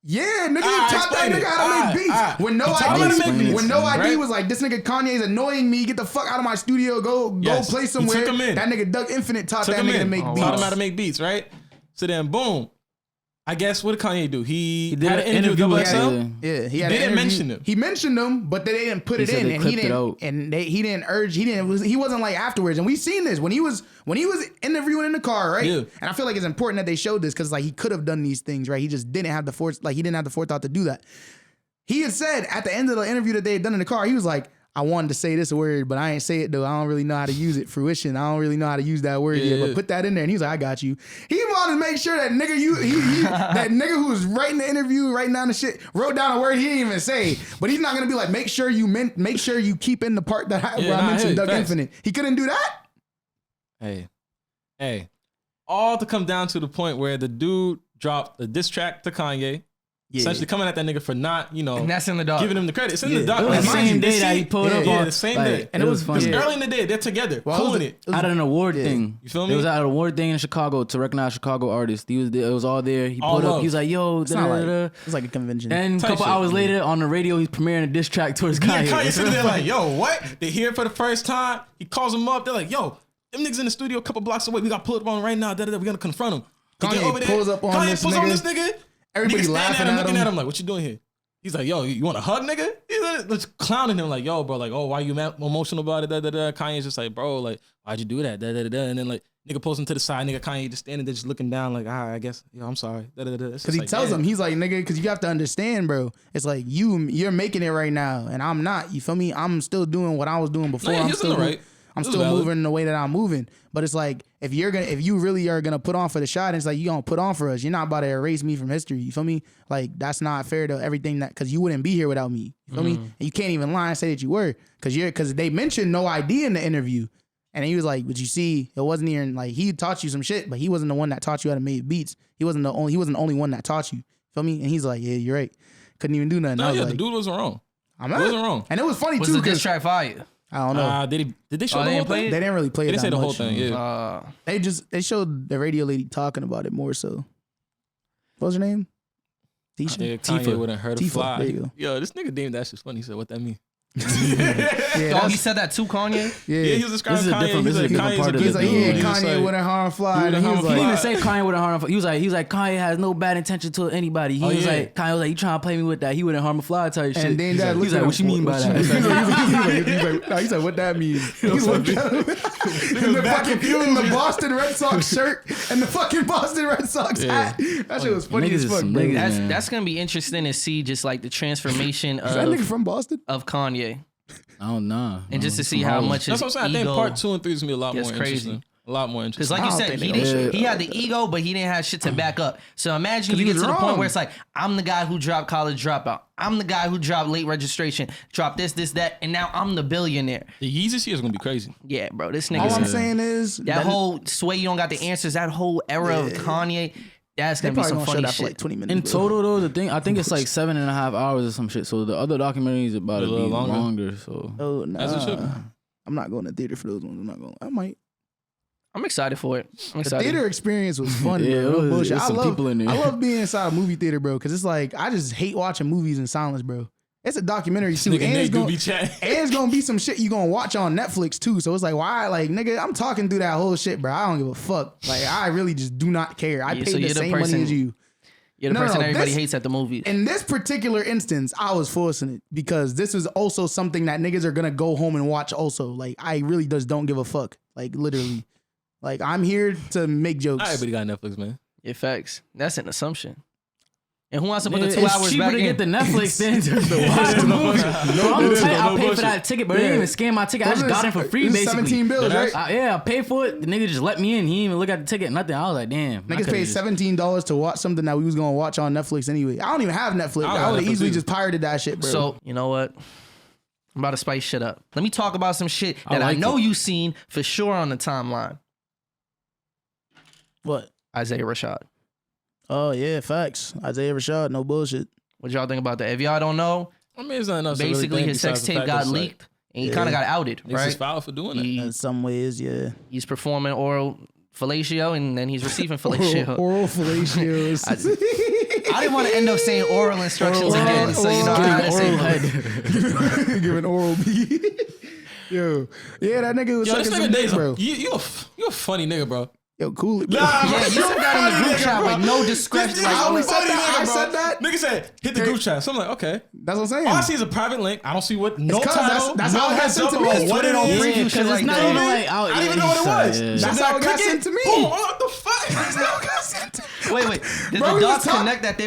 Yeah, nigga, you Alright, taught that explain nigga it. how to make Alright, beats. alright. When no You taught him how to make ID, beats, when no ID right? was like, this nigga Kanye's annoying me. Get the fuck out of my studio. Go Yes. play He somewhere. took him in. That nigga Doug Infinite taught Took that him nigga to in. make Oh, beats. Taught him how to make beats, right? So then boom. I guess what did Kanye do? He did had an an interview with interview XL. with- Yeah, he He had an didn't interview. mention them. He mentioned them, but they didn't put He it said in, they and he clipped it didn't. out. And he didn't urge. He didn't. He wasn't like afterwards. And we seen this when he was interviewing in the car, right? Yeah. And I feel like it's important that they showed this because like he could have done these things, right? He just didn't have the he didn't have the forethought to do that. He had said at the end of the interview that they had done in the car, he was like, I wanted to say this word, but I ain't say it though. I don't really know how to use it. Fruition. I don't really know how to use that word yet. But put that in there. And he was like, I got you. He wanted to make sure that nigga that nigga who was writing the interview, writing down the shit, wrote down a word he didn't even say. But he's not gonna be like, make sure you keep in the part that where I mentioned Doug Infinite. He couldn't do that. Hey. All to come down to the point where the dude dropped a diss track to Kanye. Essentially coming at that nigga for not, And that's in the doc. giving him the credit. It's in the doc. It was the Mind same you, day that he pulled up on. the same like, day. And it was funny. It's early in the day. They're together. Pulling it. At an award thing. You feel me? It was at an award thing in Chicago to recognize Chicago artists. He was there. It was all there. He All pulled love. up. He was like, yo, It's not like it's like a convention. And a Type couple shit. hours later on the radio, he's premiering a diss track towards Yeah, Kanye. Kanye sitting there like, yo, what? They hear it for the first time. He calls them up. They're like, yo, them niggas in the studio a couple blocks away. We got to pull it on right now. We're going to confront him. They get Kanye over there. pulls up on Kanye this pulls nigga. on this nigga. Everybody Niggas standing laughing at him, at looking him. at him like, what you doing here? He's like, yo, you want a hug, nigga? He's like, just clowning him like, yo, bro, like, oh, why you emotional about it? Kanye's just like, bro, like, why'd you do that? And then like, nigga pulls him to the side, nigga Kanye just standing there, just looking down, like, I guess, yo, I'm sorry. Because he tells him, he's like, nigga, because you have to understand, bro. It's like you're making it right now, and I'm not. You feel me? I'm still doing what I was doing before. I'm still moving in the way that I'm moving. But it's like if you really are gonna put on for the shot, it's like you gonna put on for us. You're not about to erase me from history. You feel me? Like that's not fair to everything that because you wouldn't be here without me. You feel me? And you can't even lie and say that you were because they mentioned no ID in the interview. And he was like, but you see, it wasn't even like he taught you some shit, but he wasn't the one that taught you how to make beats. He wasn't the only one that taught you. Feel me? And he's like, yeah, you're right. Couldn't even do nothing. No, I was yeah, like, the dude wasn't wrong. I'm He not. wasn't wrong. And it was funny Was too the diss because track fire? I don't know. Did they show Oh, the they whole didn't play thing? it? They didn't really play They it didn't that say the whole much. thing, yeah. They showed the radio lady talking about it more so. What was her name? Tisha? Yeah, Kanye wouldn't hurt a Tifa, fly. there you go. Yo, this nigga deemed that shit's funny. He said, what that mean? Yeah, Oh, he said that to Kanye? Yeah, he was describing This is a Kanye. different- He's this is like, a different Kanye's a part of good He's the like, dude. yeah, He's just Kanye like- wouldn't harm fly. He And wouldn't he was harm He didn't even like, say Kanye wouldn't harm. He was like Kanye has no bad intention to anybody. He Oh, was yeah. like Kanye was like you trying to play me with that. He wouldn't harm a fly type shit. and then that He's like, what you mean by that? He's like, what that mean? He's like, in the Boston Red Sox shirt and the fucking Boston Red Sox hat. That shit was funny Niggas as is fuck, some bro. niggas. Is Yeah. That's gonna be interesting to see just like the transformation that nigga of from Boston? Kanye, Oh no. and just to see how much That's his what I'm saying. I think ego. part 2 and 3 is gonna be a lot gets more crazy. interesting. A lot more Because interesting. like you I don't said, think they he had the ego, but he didn't have shit to back up. So imagine you he get to was the point wrong. where it's like, I'm the guy who dropped College Dropout. I'm the guy who dropped Late Registration, dropped this, that, and now I'm the billionaire. The Yeezus here is gonna be crazy. Yeah, bro, this All nigga's I'm saying is that whole sway you don't got the answers, that whole era of Kanye, that's they gonna be probably some gonna show funny that for like shit. 20 minutes. In bro. total though, the thing I think it's like 7.5 hours or some shit. So the other documentary is about to A be little longer. longer. So Oh no, As it should be. I'm not going to theater for those ones. I'm not going. I might. I'm excited for it. I'm The excited. theater experience was fun. Yeah, bro. it No was- bullshit. there's I some love people in there. I love being inside a movie theater, bro, because it's like I just hate watching movies in silence, bro. It's a documentary too, Nigga and Nate it's do gonna be chatting. and it's gonna be some shit you gonna watch on Netflix too. So it's like, why, like, nigga, I'm talking through that whole shit, bro. I don't give a fuck. Like, I really just do not care. I Yeah, paid so the you're the same person- money as you. You're the No, person no, everybody this- hates at the movies. In this particular instance, I was forcing it because this is also something that niggas are gonna go home and watch. Also, like, I really just don't give a fuck. Like, literally, like, I'm here to make jokes. Everybody got Netflix, man. Yeah, facts. That's an assumption. And who wants to put the it's 2 hours cheaper back to in? get the Netflix than to watch the movie. Bro, I'm tight. I paid for that ticket, but they didn't even scan my ticket. I just got it for free, basically. 17 bills, right? Yeah, I paid for it. The nigga just let me in. He didn't even look at the ticket, nothing. I was like, damn. I Niggas could've paid just- $17 to watch something that we was gonna watch on Netflix anyway. I don't even have Netflix. I don't I have would have Netflix easily either. just pirated that shit, bro. So, you know what? I'm about to spice shit up. Let me talk about some shit that I like know it. you seen for sure on the timeline. what? Isaiah Rashad. Oh yeah, facts. Isaiah Rashad, no bullshit. What y'all think about that? If y'all don't know, I mean, it's nothing else. to really basically think his besides sex the tape fact got that it's like, leaked and he kind of got outed, Niggas is right? foul for doing it. In some ways, yeah. He's performing oral fellatio and then he's receiving fellatio. Oral fellatios. I didn't want to end up saying oral instructions again, so you know I had to say head. Giving oral B. Yo, yeah, that nigga was Yo, sucking this some nigga dick, Days, bro. you a funny nigga, bro. Yo, cool it. Bro. Nah, Yeah, you said that in the group chat with no This discretion. nigga Like, I only funny said that. nigga, I bro. said that. Nigga said, hit the group chat. So I'm like, okay. That's what I'm saying. All I see is a private link. I don't see what, no 'cause title, that's no how it got heads sent up to about me. what it Twitter don't is. preview Yeah, shit because like it's not that. even like out. I didn't even know what it was. Yeah. That's Did how I it got click sent to me. Boom, what the fuck? That's how it got sent to me. wait. Did Bro, the we dots was talk- connect that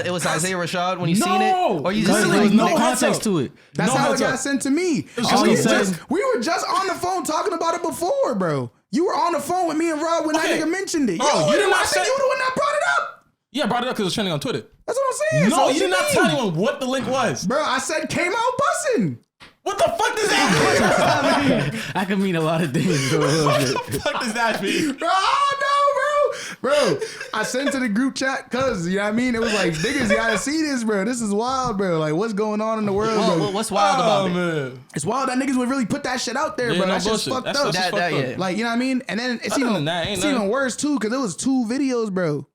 it was Isaiah Rashad when you seen it? No. Or you Because just there was like, no no heads context up. to it. That's No how it heads got up. sent to me. just we, he just, said- we were just on the phone talking about it before, bro. You were on the phone with me and Rob when Okay. that nigga mentioned it. Bro, Yo, you did not I think say- you were the one that brought it up. Yeah, I brought it up because it was trending on Twitter. That's what I'm saying. No, So you did not mean? tell anyone what the link was. Bro, I said came out bussin'. What the fuck does that mean? I could mean a lot of things. Bro. What the fuck does that mean? Bro, oh no, bro. Bro, I sent to the group chat because, you know what I mean? It was like, niggas, you gotta see this, bro. This is wild, bro. Like, what's going on in the world, bro? what's wild about it? Man. It's wild that niggas would really put that shit out there, Yeah, bro. no That shit's bullshit. fucked That's up. just That- fucked yeah. up. Like, you know what I mean? And then it's Other even than that, ain't it's nothing. even worse too, because it was 2 videos, bro.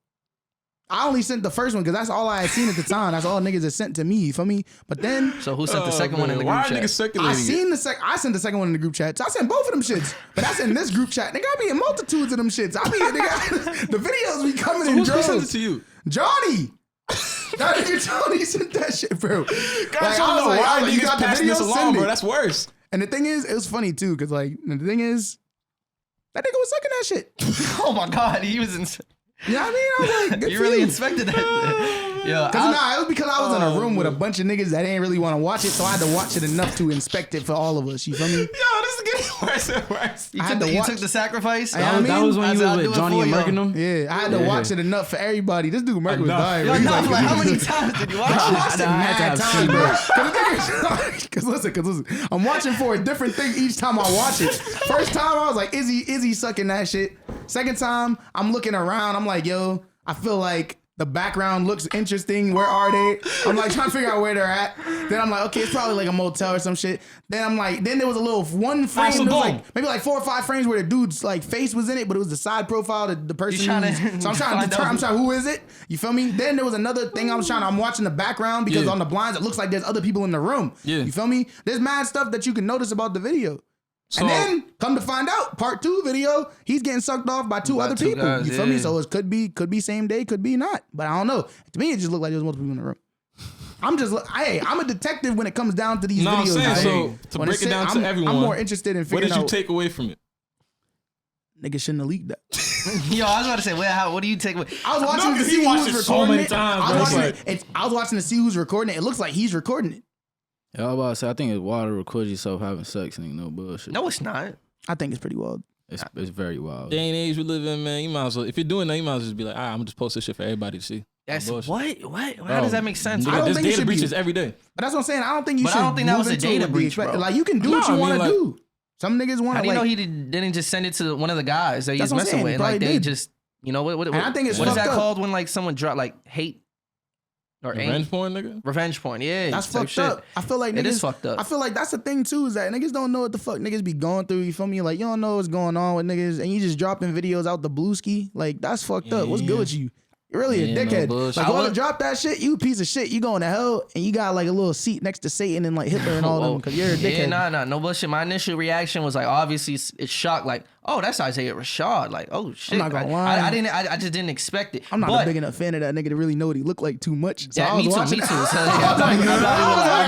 I only sent the first one because that's all I had seen at the time. That's all niggas had sent to me. You feel me? But then So who sent the second one in the Why group are niggas chat? circulating I it? seen I sent the second one in the group chat. So I sent both of them shits. But that's in this group chat. Nigga, I be in multitudes of them shits. I be nigga, the videos be coming in Who's gonna send it droves. to you? Johnny. That nigga Johnny sent that shit, bro. Guys, Like, I I don't was know like, why you niggas got the passing video? this along, Send bro. it. That's worse. And the thing is, it was funny too, because like the thing is, that nigga was sucking that shit. Oh my God, he was in. You know what I mean? I was like, good You for really you. inspected that. Yo, Cause nah, it was because I was in a room with a man. bunch of niggas that didn't really want to watch it, so I had to watch it enough to inspect it for all of us. You feel me? Yo, this is getting worse and worse. you I had took, to you watch- took the sacrifice. I That was, that was when you I'll was do with it Johnny for and you. Murk and them. Yeah, I had to watch it enough for everybody. This dude Merc was Enough. dying. Yo, bro. He's no, like, like, how many times did you watch I it? watched it I had to mad have times, seen bro. Cause listen, I'm watching for a different thing each time I watch it. First time I was like, is he sucking that shit? Second time I'm looking around, I'm like, yo, I feel like the background looks interesting. Where are they? I'm like trying to figure out where they're at. Then I'm like, okay, it's probably like a motel or some shit. Then I'm like, then there was a little one frame, so there was boom. like maybe like 4 or 5 frames where the dude's like face was in it, but it was the side profile, the person. trying to- So I'm trying to find determine. out I'm trying, who is it? You feel me? Then there was another thing I'm watching the background because Yeah. on the blinds it looks like there's other people in the room. Yeah. You feel me? There's mad stuff that you can notice about the video. So- And then come to find out, part 2 video, he's getting sucked off by 2 other 2 people. guys, You feel me? yeah. So it could be same day, could be not. But I don't know. To me, it just looked like there was multiple people in the room. I'm a detective when it comes down to these No, I'm videos. saying, man. so to When break it's it down I'm- to everyone, I'm more interested in what figuring did you out. take away from it? Niggas shouldn't have leaked that. Yo, I was about to say, what do you take? With, I was watching to 'cause see he who was watched it recording so many it. times, I bro. was, It's watching like- it. I was watching to see who's recording it. It looks like he's recording it. Yeah, I was about to say, I think it's wild to record yourself having sex and ain't no bullshit. no, it's not. I think it's pretty wild. It's very wild. Day and age we live in, man. You might as well, if you're doing that, you might as well just be like, all right, I'm gonna just post this shit for everybody to see. That's Bullshit. what? How does that make sense? Nigga, I don't there's think it data should be- breaches every day. But that's what I'm saying. I don't think you But should. I don't think that move was a into data it breach, expect- bro. Like you can do No, what you I mean, want to like- do. Some niggas want How to do you know like. he didn't just send it to one of the guys that he's That's what I'm messing saying, with? he And, like probably they did. just, what? And I think it's what is fucked that up. called when like someone drop like hate or Revenge porn, nigga. revenge porn? Yeah, That's type fucked shit. up. I feel like niggas. It is fucked up. I feel like that's the thing too, is that niggas don't know what the fuck niggas be going through. You feel me? Like you don't know what's going on with niggas, and you just dropping videos out the blue ski. Like that's fucked up. What's good with you? You're really Yeah, a no dickhead. bullshit. Like I you want would- to drop that shit, you a piece of shit. You going to hell, and you got like a little seat next to Satan and like Hitler and all them because you're a dickhead. Yeah, no bullshit. My initial reaction was like, obviously, it's shocked. Like, oh, that's Isaiah Rashad. Like, oh shit. not gonna lie. I just didn't expect it. I'm not but, a big enough fan of that nigga to really know what he looked like too much. So Yeah, I was me too. watching. Me too. So, I yeah, was like,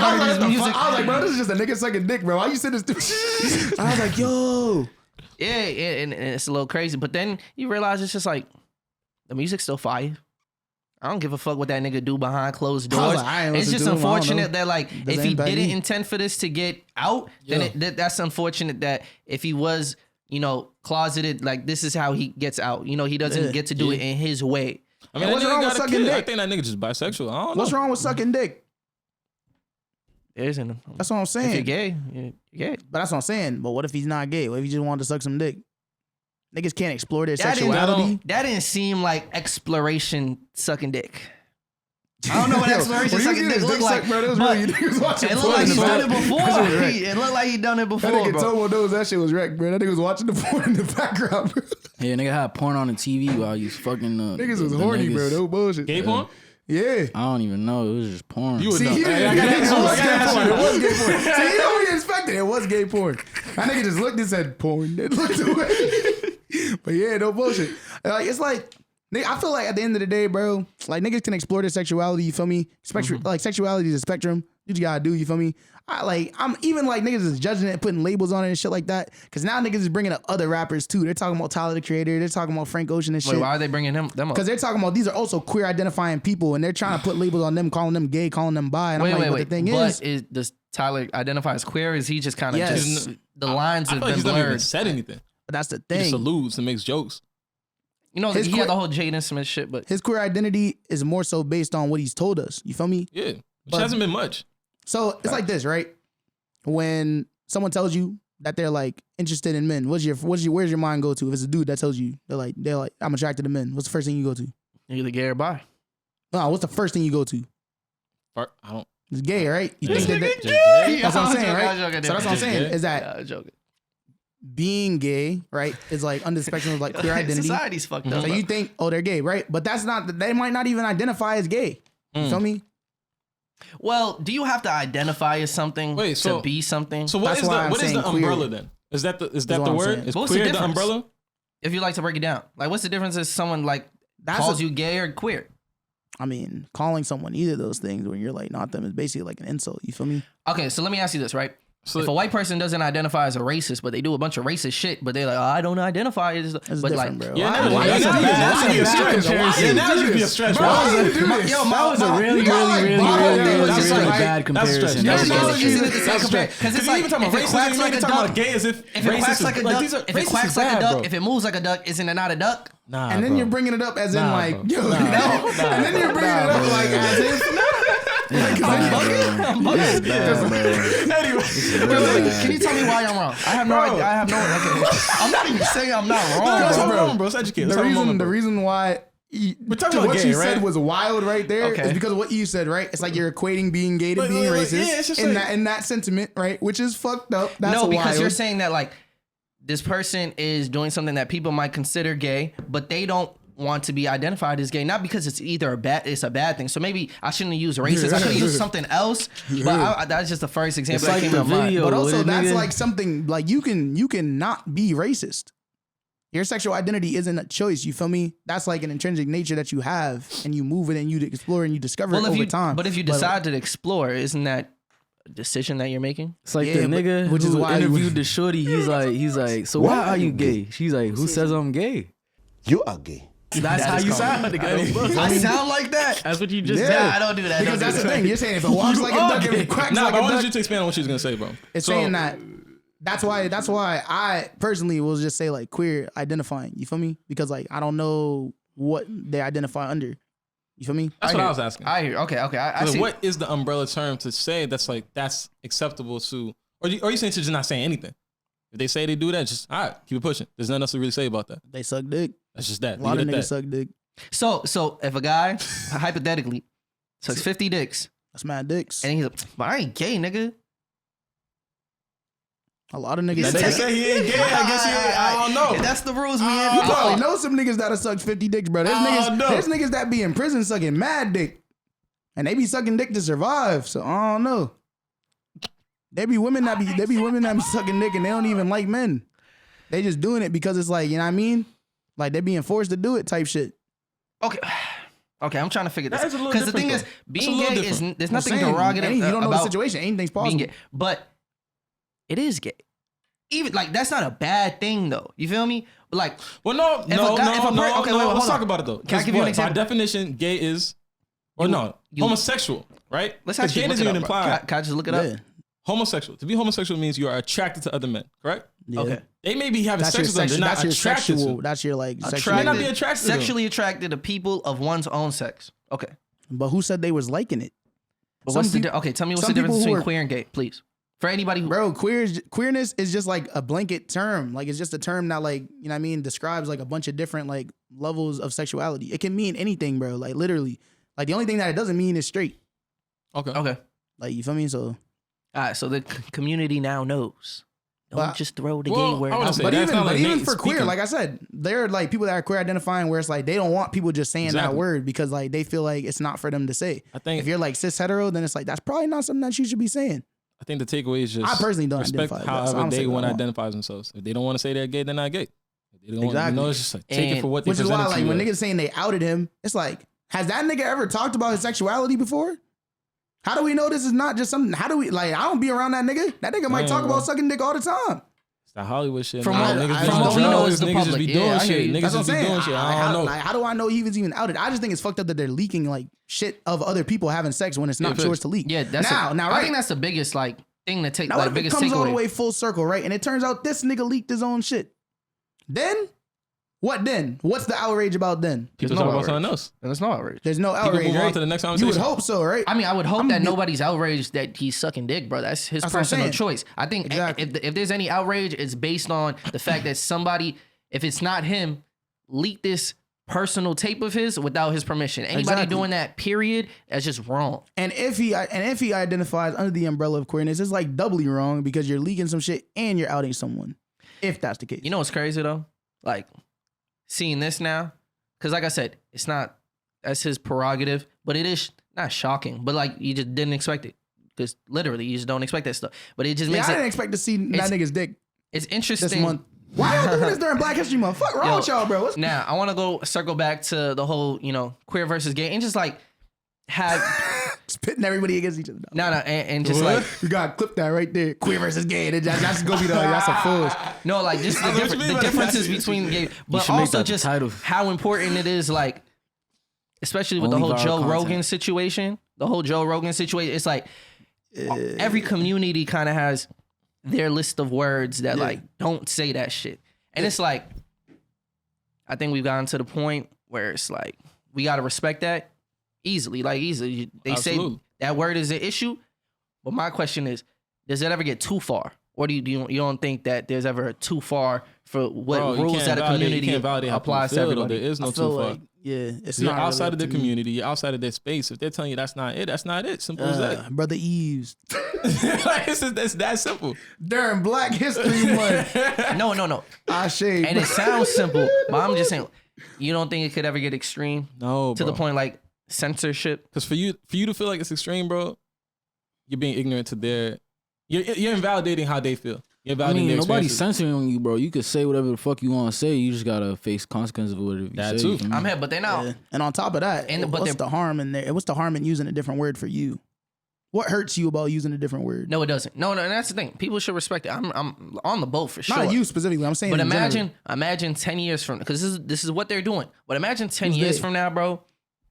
I heard his music. I was like, bro, this is just a nigga sucking dick, bro. Why you send this to? I was like, yo. Yeah, and it's a little crazy. But then you realize it's just like the music's still fire. I don't give a fuck what that nigga do behind closed I was doors. like, I ain't It's listen just to him. I don't know. unfortunate that like Does if it he impact didn't me? intend for this to get out, then that's unfortunate that if he was, closeted, like this is how he gets out. He doesn't Yeah. get to do it in his way. I mean, And what's that nigga wrong with got a sucking kid. I dick? think that nigga just bisexual. I don't know. What's wrong with sucking dick? There isn't. That's what I'm If you're saying. gay, you're gay. But that's what I'm saying. But what if he's not gay? What if he just wanted to suck some dick? Niggas can't explore their That didn't- sexuality. That didn't seem like exploration sucking dick. I don't know what Yo, exploration when you sucking get dick his looked dick like. sucked, bro, that was but really, you was watching it looked porn like in he's the done it back. before. That shit was wrecked. It looked like he done it before, That nigga bro. Tomo knows that shit was wrecked, bro. That nigga was watching the porn in the background, bro. Yeah, nigga had porn on the TV while you was fucking. Niggas was the horny, niggas. bro. No bullshit. Gay porn? Yeah. I don't even know. It was just porn. You would See, know. he Hey, didn't I get gotta it. ask It you. was I gotta gay ask porn. you. It was gay porn. See, you know what he expected. It was gay porn. That nigga just looked and said porn. Then looked away. But yeah, no bullshit. Like it's like I feel like at the end of the day, bro, like niggas can explore their sexuality. You feel me? Like sexuality is a spectrum. You just gotta do. You feel me? I'm even like niggas is judging it, putting labels on it and shit like that. Cause now niggas is bringing up other rappers too. They're talking about Tyler the Creator. They're talking about Frank Ocean and shit. Wait, why are they bringing them up? Because they're talking about these are also queer identifying people, and they're trying to put labels on them, calling them gay, calling them bi. And I'm like, the thing is, does Tyler identify as queer? Is he just kind of Yes. just the lines I have feel like been he's not even blurred? said anything. but that's the He just thing. alludes and makes jokes. You know, His he queer- had the whole Jaden Smith shit, but His queer identity is more so based on what he's told us. You feel me? Yeah, which But- hasn't been much. So it's like this, right? When someone tells you that they're like interested in men, where's your mind go to? If it's a dude that tells you they're like I'm attracted to men, what's the first thing you go to? you're either gay or bi. No, what's the first thing you go to? I don't. It's gay, right? You think that Just gay? that's what I'm saying, I'm right? joking, So that's what I'm saying Just is that I'm joking. being gay, right, is like under the spectrum of like queer identity. Society's fucked up. So you think, oh, they're gay, right? But that's not. They might not even identify as gay. You feel me? Well, do you have to identify as something Wait, so- to be something? So what That's is why I'm the saying umbrella queer. then? Is that the what the I'm word? saying. Is What's the queer the difference? umbrella? If you like to break it down, like what's the difference if someone like That's calls a- you gay or queer? I mean, calling someone either of those things when you're like not them is basically like an insult. You feel me? Okay, so let me ask you this, right? So If a white person doesn't identify as a racist, but they do a bunch of racist shit, but they're like, oh, I don't identify as, It's but different, like, bro. yeah, Why- now why that's you a do bad- this? that's Why a you bad do this? comparison. Why Yeah, you now do you be a this? stretch, Bro, bro. why you do this? Yo, That was a really, my- really, really, my- really, my- really, that's really like- bad comparison. stretch. No, That's no, stretch. using it to That's say compare, stretch. because it's you like even talking if about it racism, quacks you like even a talking duck, about gay as if if it racist quacks is like a like duck, these are if it racist quacks is like a bad, duck, bro. if it moves like a duck, isn't it not a duck? Nah, And then bro. you're bringing it up as in Nah, like, bro. yo, Nah, no. bro. And then you're bringing it up like as if. This is bad, bro. Anyway, Can you tell me why I'm wrong? I have no Bro. idea. I have no. Okay. I'm not even saying I'm not wrong. Let's bro. have a moment, bro. Let's educate. Let's The have a moment, reason, the bro. reason why We're talking about what gay, you right? said was wild right there is Okay. because of what you said, right? It's like you're equating being gay to Like, being like, racist yeah, it's just in like- that sentiment, right? Which is fucked up. That's No, because wild. you're saying that like this person is doing something that people might consider gay, but they don't want to be identified as gay, not because it's either it's a bad thing. So maybe I shouldn't have used racist. I could have used something else. But that's just the first example It's that like came the to mind. video. But What also, is that's nigga? like something like you can not be racist. Your sexual identity isn't a choice. You feel me? That's like an intrinsic nature that you have, and you move it and you explore and you discover it over time. But if you decide to explore, isn't that a decision that you're making? It's like Yeah, the but- nigga which is who why interviewed the shorty. He's like, so why are you gay? She's like, who says I'm gay? You are gay. That's how you sound. Nigga. I sound like that. That's what you just Yeah. said. I don't do that. because Don't that's do the that. thing. You're saying if it walks like a duck, if it quacks Nah, like but I a wanted duck, you to expand on what she was gonna say, bro. it's So- saying that. That's why I personally will just say like queer identifying. You feel me? Because like I don't know what they identify under. You feel me? That's what I was asking. I hear. Okay. I So see. what is the umbrella term to say that's acceptable to, or are you saying to just not saying anything? If they say they do that, just all right, keep it pushing. There's nothing else to really say about that. They suck dick. That's just that. A lot of Leave it at niggas that. suck dick. So if a guy hypothetically sucks 50 dicks That's mad dicks. and he's like, but I ain't gay, nigga. A lot of niggas That say nigga that. say he ain't gay. I guess he ain't. I don't know. If that's the rules, You man. probably know some niggas that have sucked 50 dicks, bro. There's niggas that be in prison sucking mad dick. And they be sucking dick to survive. So I don't know. There be women that be sucking dick and they don't even like men. They just doing it because it's like, you know what I mean? Like they being forced to do it type shit. Okay. Okay, I'm trying to figure this That is a out. little Because the thing different, is, though. being It's a little gay is different. there's I'm nothing saying, derogative you don't know the about situation. Anything's being possible. gay. But it is gay. Even like that's not a bad thing though. You feel me? But like Well, no. Okay, wait, hold Let's on. talk about it though. Can I 'Cause give you an what? example? By definition, gay is, or no, you- homosexual, right? let's 'Cause actually gay look doesn't it even up. Bro. imply Can I just look it Yeah. up? homosexual. To be homosexual means you are attracted to other men, correct? Yeah. Okay. They may be having That's your sex with them. They're sexual. not That's your attracted sexual. to. That's your like sexual. May not be attracted to them. Sexually attracted to people of one's own sex. Okay. But who said they was liking it? But Some what's the peop- okay? Tell me what's some the difference people who between are- queer and gay, please. For anybody who Bro, queerness is just like a blanket term. Like it's just a term that like, you know what I mean, describes like a bunch of different like levels of sexuality. It can mean anything, bro. Like literally. Like the only thing that it doesn't mean is straight. Okay. okay. Like you feel me? So All right, so the community now knows. Don't But- just throw the Well, gay word I wanna out. say but that's even not like even Nate for queer, speaking. like I said, there are like people that are queer identifying where it's like they don't want people just saying that Exactly. word because like they feel like it's not for them to say. I think If you're like cis hetero, then it's like that's probably not something that you should be saying. I think the takeaway is just I personally don't respect identify as that, so however I'm they saying want to I don't. identify themselves. If they don't want to say they're gay, they're not gay. They don't, Exactly. You know, it's just like take it And- for what they Which is why, presented to like, you when as. niggas saying they outed him, it's like, has that nigga ever talked about his sexuality before? How do we know this is not just something? How do we, like, I don't be around that nigga. That nigga might Damn, talk bro. about sucking dick all the time. It's that Hollywood shit. From man. what- Niggas I- be from doing what we know drugs, is the niggas just public. be Yeah, doing I hear shit. you. Niggas That's what I'm just be saying. doing shit. I don't know. How do I know he was even outed? I just think it's fucked up that they're leaking like shit of other people having sex when it's not Yeah, yours to leak. Yeah, that's now, I right? think that's the biggest like thing to take. Now, Like what if it biggest comes all the takeaway. way full circle, right? And it turns out this nigga leaked his own shit. Then, what then? What's the outrage about then? People no talk about outrage. something else. And it's no outrage. There's no You can outrage, move on right? to the next You would conversation. hope so, right? I mean, I would hope I'm that be- nobody's outraged that he's sucking dick, bro. That's his That's what I'm personal saying. choice. I think Exactly. if there's any outrage, it's based on the fact that somebody, if it's not him, leaked this personal tape of his without his permission. Anybody Exactly. doing that, period, that's just wrong. And if he identifies under the umbrella of queerness, it's like doubly wrong because you're leaking some shit and you're outing someone. If that's the case, You know what's crazy though? Like seeing this now, because like I said, it's not that's his prerogative, but it is not shocking. But like you just didn't expect it because literally you just don't expect that stuff. But it just yeah, makes I it. didn't expect to see that it's- nigga's dick It's this interesting. month. Why y'all doing this during Black History Month? Fuck wrong Yo, with y'all, bro? What's Now I want to go circle back to the whole queer versus gay and just like have pitting everybody against each other? and just What? like You gotta clip that right there. Queer versus gay. That's gonna be that's a foolish. no like just the, I know what you different, mean the by that. differences between gay, but should make also that the just title. how important it is like especially with Only the whole viral Joe content. Rogan situation. The whole Joe Rogan situation. It's like every community kind of has their list of words that like don't say that shit. And it's like I think we've gotten to the point where it's like we gotta respect that easily. They Absolutely. say that word is an issue. But my question is, does it ever get too far? Or do you don't think that there's ever too far for what Bro, you rules can't that a validate- you community can't validate how people applies to feel, though. everybody? There is no I too feel far. like it's You're not outside really of their up to me. community. You're outside of their space. If they're telling you that's not it, that's not it. Simple as that. Brother Yves. Like, it's that simple. During Black History Month, No. I shade. And it sounds simple, but I'm just saying, you don't think it could ever get extreme No, to the point like censorship? Because for you to feel like it's extreme, bro, you're being ignorant to their. You're invalidating how they feel. You're I invalidating mean, their nobody's experiences. censoring you, bro. You could say whatever the fuck you want to say. You just gotta face consequences of whatever you That say. too. you feel me? I'm here, but they're not. Yeah. And on top of that, And- but what's they're- the harm in there? What's the harm in using a different word for you? What hurts you about using a different word? No, it doesn't. No, and that's the thing. People should respect it. I'm on the boat for sure. Not you specifically. I'm saying. But in imagine general. 10 years from because this is what they're doing. But imagine 10 Who's years they? from now, bro.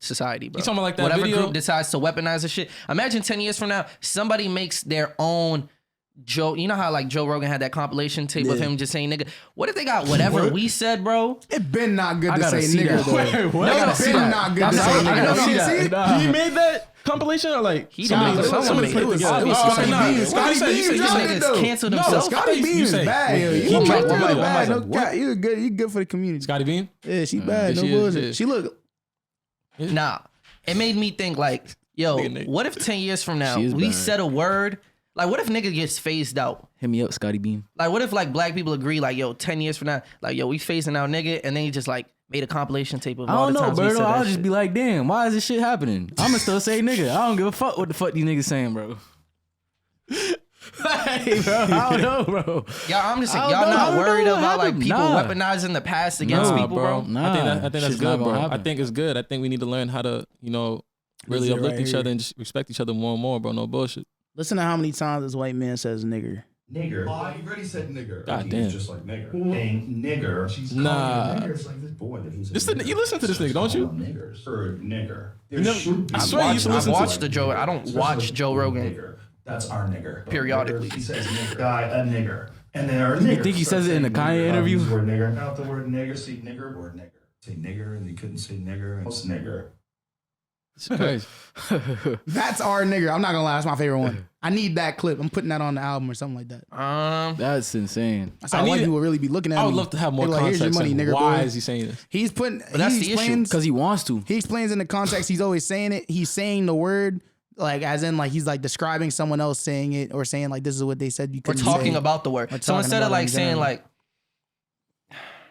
Society, bro. You talking about like that Whatever video? group decides to weaponize the shit. Imagine 10 years from now, somebody makes their own Joe. You know how like Joe Rogan had that compilation tape of Yeah. him just saying nigga. What if they got whatever we said, bro? It been not good I to gotta say see nigga that. though. Wait, what? No, I gotta it see been that. not good to That's say all- I nigga. gotta No, see you that. see? He made that compilation or like He somebody, did. somebody Somebody put it put it together? together. Oh, Scotty nah. Beams. What you Scotty say? You Beams say- These dropped you it niggas though. canceled No, themselves. Scotty Scotty You Beams say- bad. Yo. He You dropped right one there, by one. bad. No What? cap. You good. You good for the community. Scotty Beam? Yeah, she bad. Yeah, No she is, bullshit. yeah. She look. Nah, it made me think like, yo, Nigga. what if 10 years from now She is we bad. said a word? Like, what if nigga gets phased out? Hit me up, Scotty Beam. Like, what if like black people agree, like, yo, 10 years from now, like, yo, we phasing out nigga, and then he just like made a compilation tape of I all don't the know, times we bro. said I'll that just shit. be like, damn, why is this shit happening? I'ma still say nigga. I don't give a fuck what the fuck these niggas saying, bro. Hey, bro, I don't know, bro. Y'all, I'm just saying, I y'all don't know. I not don't worried know what about like happened. people Nah. weaponizing the past against Nah, people, bro. Nah, I think that's shit's good, not bro. gonna I happen. think it's good. I think we need to learn how to, really This is uplift right each here. other and just respect each other more and more, bro. No bullshit. Listen to how many times this white man says nigger. Nigger. Oh, you already said nigger. God He's damn. just like nigger. And nigger. She's Nah. calling him a nigger. It's like this boy that he's a Listen- nigger. you listen to this nigga, don't you? Calling him Niggers. Or nigger. There never- should be. I swear you used to I've listen to watched the Joe. I don't Especially watch with Joe Rogan. Nigger. That's our nigger. Periodically. He says nigger. Guy, a nigger. And then our nigger. think he starts says it in the saying Kanye nigger. interview? Use the word nigger. Not the word nigger. See nigger. Word nigger. Say nigger, and he couldn't say nigger. What's nigger? It's crazy. That's our nigger. I'm not gonna lie. That's my favorite one. I need that clip. I'm putting that on the album or something like that. That's insane. That's how I white need- people really be looking at me. I would love to have more They be like, context. Here's your money, like, nigger. why boy. is he saying this? He's putting. that's he the issue. explains Because he wants to. He explains in the context. He's always saying it. He's saying the word like as in like he's like describing someone else saying it or saying like this is what they said you We're couldn't talking say. about the word. We're So talking instead of about it like in saying general. like,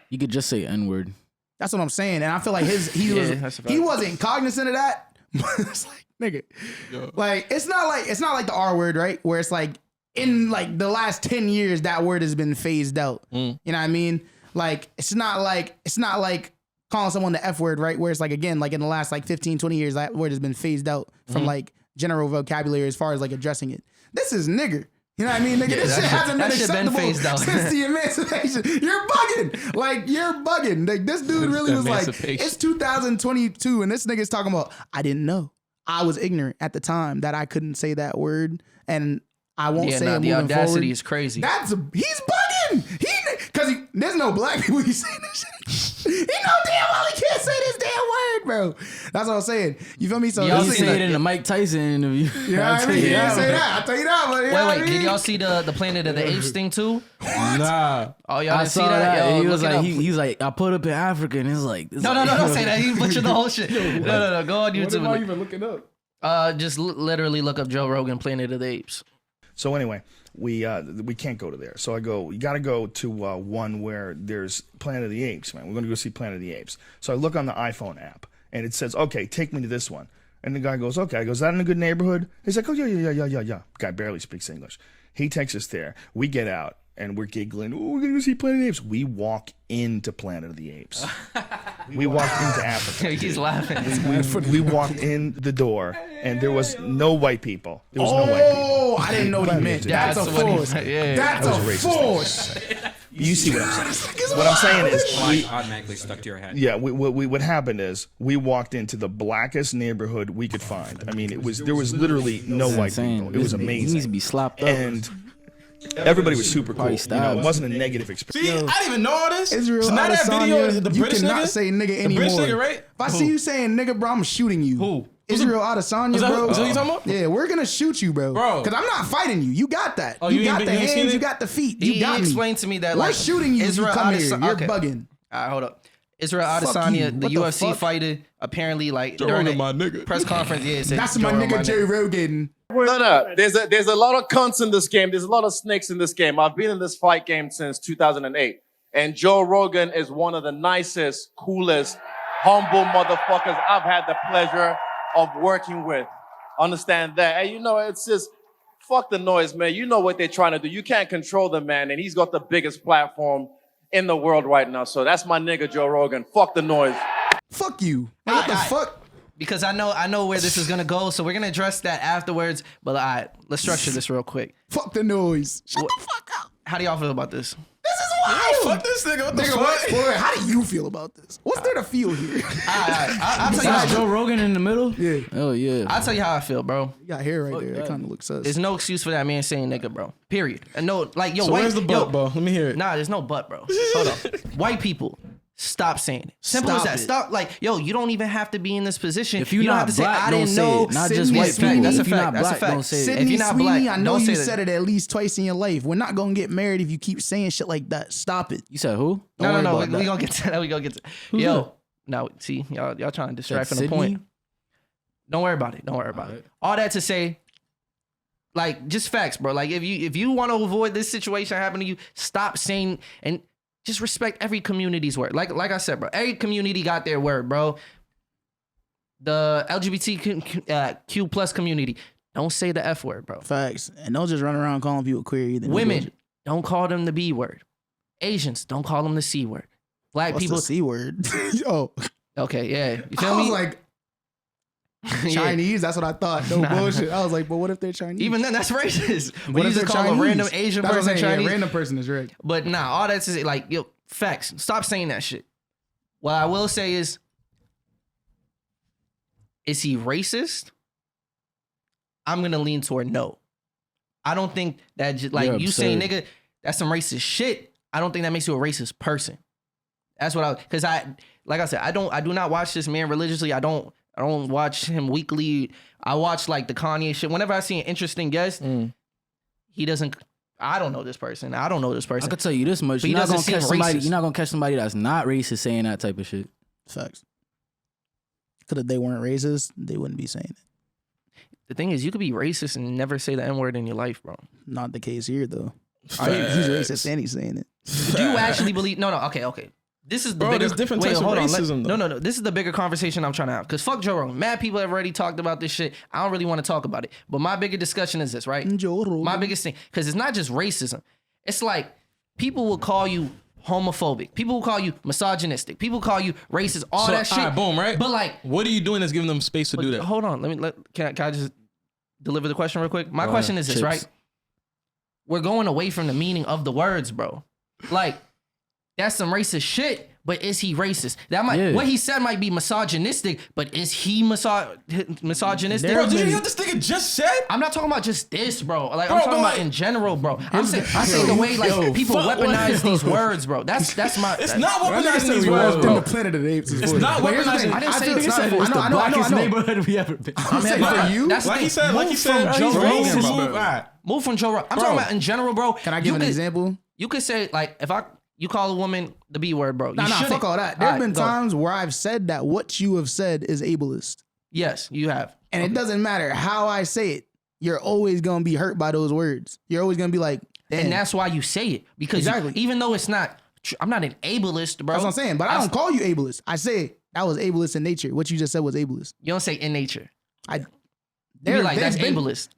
You could just say N-word. That's what I'm saying. And I feel like he Yeah, that's a fact. he wasn't cognizant of that. It's like nigga, like it's not like the R word, right? Where it's like in like the last 10 years that word has been phased out. You know what I mean? Like it's not like calling someone the F word, right? Where it's like, again, like in the last like 15, 20 years, that word has been phased out from like general vocabulary as far as like addressing it. This is nigger. You know what I mean, nigga? This shit hasn't been acceptable phased out since the emancipation. You're bugging. Like, you're bugging. Like, this dude really was like, it's 2022, and this nigga's talking about, I didn't know. I was ignorant at the time that I couldn't say that word, and I won't say it the moving audacity forward. is crazy. He's bugging. Because there's no black people he's saying this shit. He know damn well he can't say this damn word, bro. That's what I'm saying. You feel me? So Y'all say it in the Mike Tyson interview. You know what I mean? He didn't say that. I'll tell you that. But, you know what I Wait, mean? did y'all see the Planet of the Apes thing too? Nah. Oh, y'all I didn't see saw that. Yo, And he was look it like, up. he was like, I put up in Africa, and it's like, No, don't say that. You butchered the whole shit. No. Go on YouTube. What am I even looking up? Just literally look up Joe Rogan, Planet of the Apes. So anyway, we can't go to there. So I go, you got to go to one where there's Planet of the Apes, man. We're going to go see Planet of the Apes. So I look on the iPhone app, and it says, okay, take me to this one. And the guy goes, okay. I go, is that in a good neighborhood? He's like, oh, yeah. Guy barely speaks English. He takes us there. We get out, and we're giggling. Oh, we're going to go see Planet of the Apes. We walk into Planet of the Apes. We walked into Africa. He's laughing. We walked in the door, and there was no white people. There was no white people. Oh, I didn't know what he meant. That's a what he force. meant. Yeah. That's That a was racist. force. You see what I'm saying? What I'm saying is, Line automatically stuck to your head. yeah, what happened is we walked into the blackest neighborhood we could find. I mean, there was literally no white people. It was He needs to amazing, be slopped up. and everybody was super cool. Probably You know, it stabbed. wasn't a negative experience. See, I didn't even know all this. Israel so now that video, Adesanya, the you British cannot nigga, say nigga the anymore. British nigga, right? If I see you saying nigga, bro, I'm shooting you. Who? Israel Adesanya, Is that bro. who you talking about? Yeah, we're gonna shoot you, bro. Bro. Because I'm not fighting you. You got that. Oh, you you got ain't the been- you ain't seen hands. it? You got the feet. He You got me. explained to me that We're like shooting you if you Israel come here. Adesanya- You're okay. bugging. All right, hold up. Israel Fuck you. Adesanya, the What the UFC fuck? fighter, apparently like Joe during Rogan, the my nigga. press conference, yeah, it said That's my nigga Joe Rogan. No. There's a lot of cunts in this game. There's a lot of snakes in this game. I've been in this fight game since 2008. And Joe Rogan is one of the nicest, coolest, humble motherfuckers I've had the pleasure of working with. Understand that. And you know, it's just, fuck the noise, man. You know what they're trying to do. You can't control the man. And he's got the biggest platform in the world right now. So that's my nigga Joe Rogan. Fuck the noise. Fuck you. Like, what the Aight. fuck? Because I know where this is gonna go, so we're gonna address that afterwards. But all right, let's structure this real quick. Fuck the noise. Shut the fuck up. How do y'all feel about this? This is wild. Fuck this nigga. What the Nigga, fuck? what? Boy, how do you feel about this? What's there to feel here? I'll tell you Besides how, Joe Rogan in the middle? Yeah. Oh, yeah. I'll tell you how I feel, bro. You got hair right there. That that. kind of looks sus. There's no excuse for that man saying nigga, bro. Period. And no, like yo, So white, where's the butt, bro? Let me hear it. Nah, there's no butt, bro. Hold up. White people, stop saying it. Simple Stop as that. it. Stop. Like, yo, you don't even have to be in this position. If you're you don't not have to black, say I don't didn't say know. it. Not Sydney just white Sweeney. people. That's a If you're fact. not That's a black, fact. don't say it. Sydney If you're not Sweeney, black, I know don't you say that. said it at least twice in your life. We're not gonna get married if you keep saying shit like that. Stop it. You said who? No. worry We about that. gonna get to that. We gonna get to. Who's Yo, that? now see y'all trying to distract from Sydney? the point. Don't worry about it. Don't worry about it. All that to say, like, just facts, bro. Like, if you want to avoid this situation happening to you, stop saying and just respect every community's word. Like I said, bro, every community got their word, bro. The LGBTQ plus community, don't say the F word, bro. Facts. And don't just run around calling people queer either. Women, don't call them the B word. Asians, don't call them the C word. Black What's people, the C word? Oh, okay, yeah, you feel I was me? like Yeah. Chinese. That's what I thought. No Nah, bullshit. I was like, but what if they're Chinese? Even then, that's racist. what When you if they're just call Chinese? a random Asian That's what I'm person saying, Chinese, yeah, random person is right. but nah, all that's is like, yo, facts. Stop saying that shit. What I will say is he racist? I'm gonna lean toward no. I don't think that just like You're you saying absurd. nigga, that's some racist shit. I don't think that makes you a racist person. That's what because like I said, I do not watch this man religiously. I don't watch him weekly. I watch like the Kanye shit. Whenever I see an interesting guest, he doesn't. I don't know this person. I don't know this I person. could tell you this much. But he You're not gonna doesn't catch seem somebody. racist. You're not gonna catch somebody that's not racist saying that type of shit. Facts. Because if they weren't racist, they wouldn't be saying it. The thing is, you could be racist and never say the N word in your life, bro. Not the case here, though. He's racist and he's saying it. Do you actually believe? No. Okay. This is the Bro, bigger. there's different wait, types of hold on. racism, though. No. This is the bigger conversation I'm trying to have. Because fuck Joe Rogan. Mad people have already talked about this shit. I don't really want to talk about it. But my bigger discussion is this, right? Joe Rogan. My biggest thing, because it's not just racism. It's like people will call you homophobic. People who call you misogynistic. People call you racist. All that shit. All right, boom, right? But like, what are you doing that's giving them space to do that? hold on. Can I just deliver the question real quick? My question is this, right? We're going away from the meaning of the words, bro. Like, that's some racist shit. But is he racist? That might what he said might be misogynistic, but is he misogynistic? Bro, did you hear what this nigga just said? I'm not talking about just this, bro. Like I'm talking about in general, bro. I'm saying the way like people weaponize these words, bro. That's my. It's not weaponizing these words, bro. The Planet of the Apes is It's not weaponizing. I didn't say it's not. It's the blackest I know. neighborhood we ever been. I'm saying for you. That's Like he said, Joe Rogan, bro. bro. Move from Joe Rogan. I'm talking about in general, bro. Can I give an example? You could say like you call a woman the B word, bro. Nah, fuck all that. There's been times where I've said that what you have said is ableist. Yes, you have. And it doesn't matter how I say it. You're always going to be hurt by those words. You're always going to be like, damn. And that's why you say it. Because even though it's not, I'm not an ableist, bro. That's what I'm saying. But I don't call you ableist. I say that was ableist in nature. What you just said was ableist. You don't say in nature. They're like, that's ableist.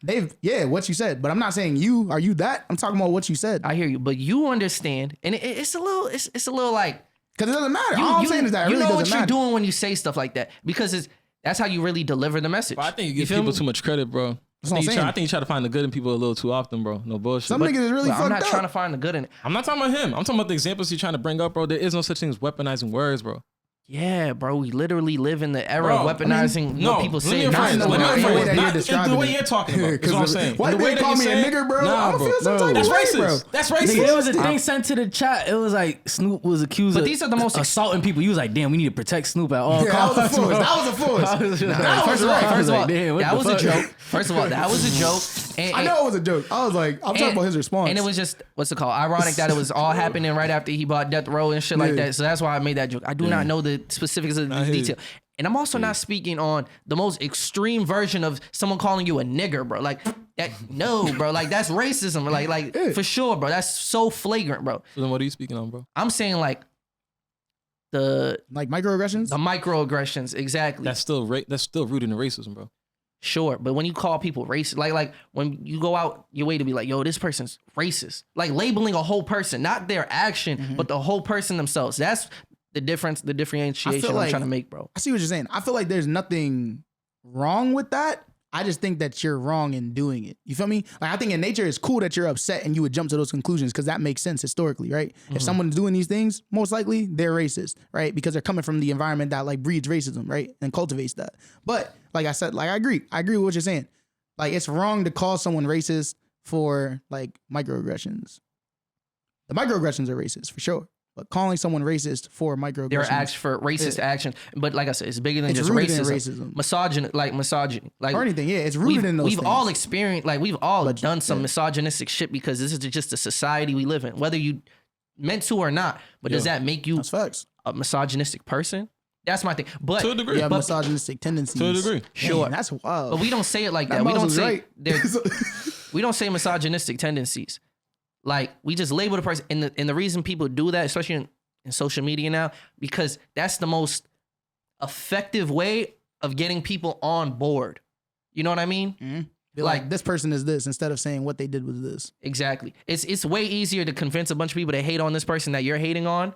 What you said. But I'm not saying you. Are you that? I'm talking about what you said. I hear you. But you understand. And it's a little like. Because it doesn't matter. All I'm saying is that it really doesn't matter. You know what you're doing when you say stuff like that. Because that's how you really deliver the message. But I think you give people too much credit, bro. I think you try to find the good in people a little too often, bro. No bullshit. Some niggas is really fucked up. I'm not trying to find the good in it. I'm not talking about him. I'm talking about the examples you're trying to bring up, bro. There is no such thing as weaponizing words, bro. Yeah, bro. We literally live in the era of weaponizing what people say. Not the way you're talking about. That's what I'm saying. Why they call me a nigger, bro? I'm gonna feel some type of way, bro. That's racist. There was a thing sent to the chat. It was like Snoop was accused of these are the most assaulting people. You was like, damn, we need to protect Snoop at all costs. That was a force. First of all, that was a joke. First of all, that was a joke. I know it was a joke. I was like, I'm talking about his response. And it was just, what's it called? Ironic that it was all happening right after he bought Death Row and shit like that. So that's why I made that joke. I do not know the specifics of the detail. And I'm also not speaking on the most extreme version of someone calling you a nigger, bro. Like that, no, bro. Like that's racism. Like for sure, bro. That's so flagrant, bro. So then what are you speaking on, bro? I'm saying like microaggressions? The microaggressions, exactly. That's still rooted in racism, bro. Sure, but when you call people racist, like when you go out your way to be like, yo, this person's racist, like labeling a whole person, not their action, but the whole person themselves. That's the difference, the differentiation I'm trying to make, bro. I see what you're saying. I feel like there's nothing wrong with that. I just think that you're wrong in doing it. You feel me? Like I think in nature it's cool that you're upset and you would jump to those conclusions because that makes sense historically, right? If someone's doing these things, most likely they're racist, right? Because they're coming from the environment that like breeds racism, right? And cultivates that. But like I said, like I agree with what you're saying. Like it's wrong to call someone racist for like microaggressions. The microaggressions are racist for sure. But calling someone racist for microaggressions, they're acts for racist action. But like I said, it's bigger than just racism. Misogyny, like or anything. Yeah, it's rooted in those. We've all experienced, like we've all done some misogynistic shit because this is just a society we live in, whether you meant to or not. But does that make you a misogynistic person? That's my thing. But to a degree, yeah, misogynistic tendencies. To a degree, sure. Man, that's wild. But we don't say it like that. We don't say we don't say misogynistic tendencies. Like we just label the person, and the reason people do that, especially in social media now, because that's the most effective way of getting people on board. You know what I mean? Mm-hmm. Like this person is this instead of saying what they did was this. Exactly. It's way easier to convince a bunch of people to hate on this person that you're hating on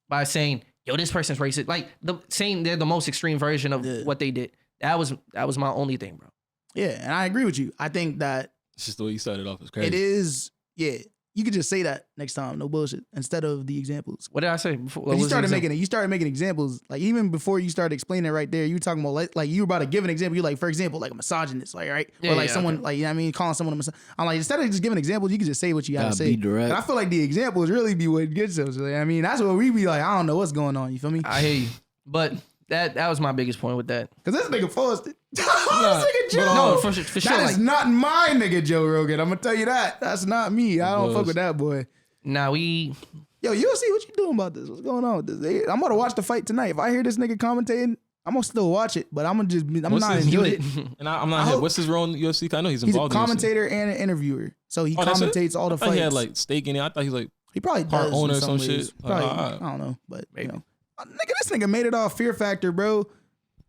by saying, "Yo, this person's racist." Like saying they're the most extreme version of what they did. That was my only thing, bro. Yeah, and I agree with you. I think that it's just the way you started off is crazy. It is. Yeah. You could just say that next time, no bullshit, instead of the examples. What did I say before? You started making examples. Like even before you started explaining it right there, you were talking about like you were about to give an example. You like, for example, like a misogynist, like right, or like someone like, you know what I mean, calling someone a misogynist. I'm like, instead of just giving examples, you can just say what you gotta say. Be direct. And I feel like the examples really be what gets us. Like, I mean, that's what we be like. I don't know what's going on. You feel me? I hear you, but that was my biggest point with that. Cause this nigga forced it. This nigga Joe. No, for sure. That is not my nigga Joe Rogan. I'm gonna tell you that. That's not me. I don't fuck with that boy. Now Yo, you'll see what you doing about this. What's going on with this? I'm gonna watch the fight tonight. If I hear this nigga commentating, I'm gonna still watch it, but I'm not enjoy it. And I'm not here. What's his role in the UFC? I know he's involved. He's a commentator and an interviewer, so he commentates all the fights. He had like stake in it. I thought he's like he probably part does owner or some shit. Probably, I don't know, but maybe. You know, nigga, this nigga made it off Fear Factor, bro.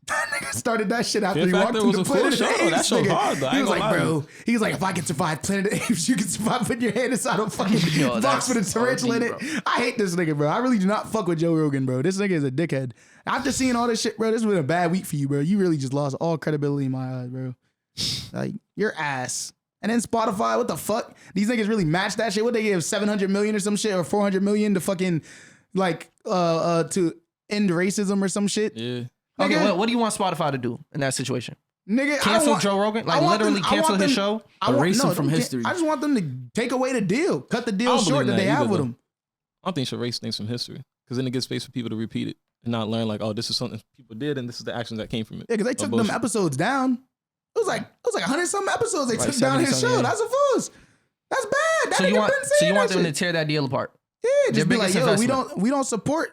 That nigga started that shit after Fear he walked Factor through was the a cool Planet of show, the though. That Apes. show's Nigga. hard, though. I He ain't was like, gonna lie to bro. He was like, if I can survive Planet of the Apes, you can survive putting your hand inside a fucking Yo, box with a that's tarantula in OD, it. bro. I hate this nigga, bro. I really do not fuck with Joe Rogan, bro. This nigga is a dickhead. After seeing all this shit, bro, this has been a bad week for you, bro. You really just lost all credibility in my eyes, bro. Like, your ass. And then Spotify, what the fuck? These niggas really match that shit. What they give 700 million or some shit, or 400 million to fucking like to end racism or some shit. Yeah. Okay, Nigga. what do you want Spotify to do in that situation? Nigga, I Cancel want- Joe Rogan? I Like want literally them- I cancel want his them- show? I want, Erase him no, from don't history. I just want them to take away the deal, cut the I deal don't short believe that they that have either, with though. them. I don't think you should erase things from history because then it gives space for people to repeat it and not learn like, oh, this is something people did and this is the actions that came from it. Yeah, because they Or took them bullshit. episodes down. It was like 100 something episodes they Like took down 70 his show. something, yeah. That's a fools. That's bad. That So nigga you want been saying them that to shit. tear that deal apart? Yeah, Their just be like, biggest yo, investment.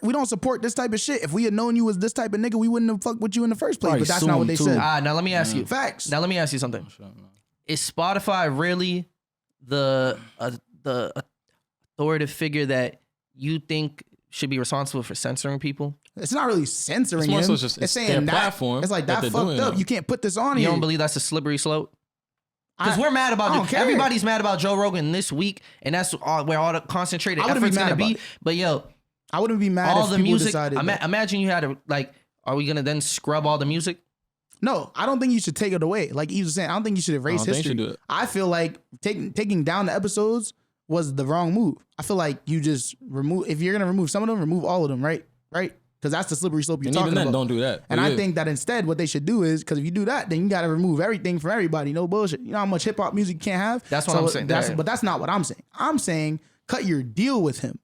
we don't support this type of shit. If we had known you was this type of nigga, we wouldn't have fucked with you in the first place. Probably But that's sue not what him, they too. said. Now let me ask you. Facts. Now let me ask you something. Is Spotify really the authoritative figure that you think should be responsible for censoring people? It's not really censoring It's more him. so just- it's it's saying their that platform it's like that that they're fucked doing up. it. You can't put this on You here. don't believe that's a slippery slope? Because I- we're mad I about don't care. everybody's mad about Joe Rogan this week, and that's where all the concentrated I wouldn't be effort's mad gonna about be. it. But yo, I wouldn't be mad all if the people music. decided. that. Imagine you had a like. Are we gonna then scrub all the music? No, I don't think you should take it away. Like Yves was saying, I don't think you should erase I don't think you history. should do it. I feel like taking down the episodes was the wrong move. I feel like you just remove. If you're gonna remove some of them, remove all of them. Right? Because that's the slippery slope you're And talking even then, about. don't do that. And But I yeah. think that instead, what they should do is, because if you do that, then you got to remove everything from everybody. No bullshit. You know how much hip hop music you can't have? That's what I'm saying. But that's not what I'm saying. I'm saying cut your deal with him.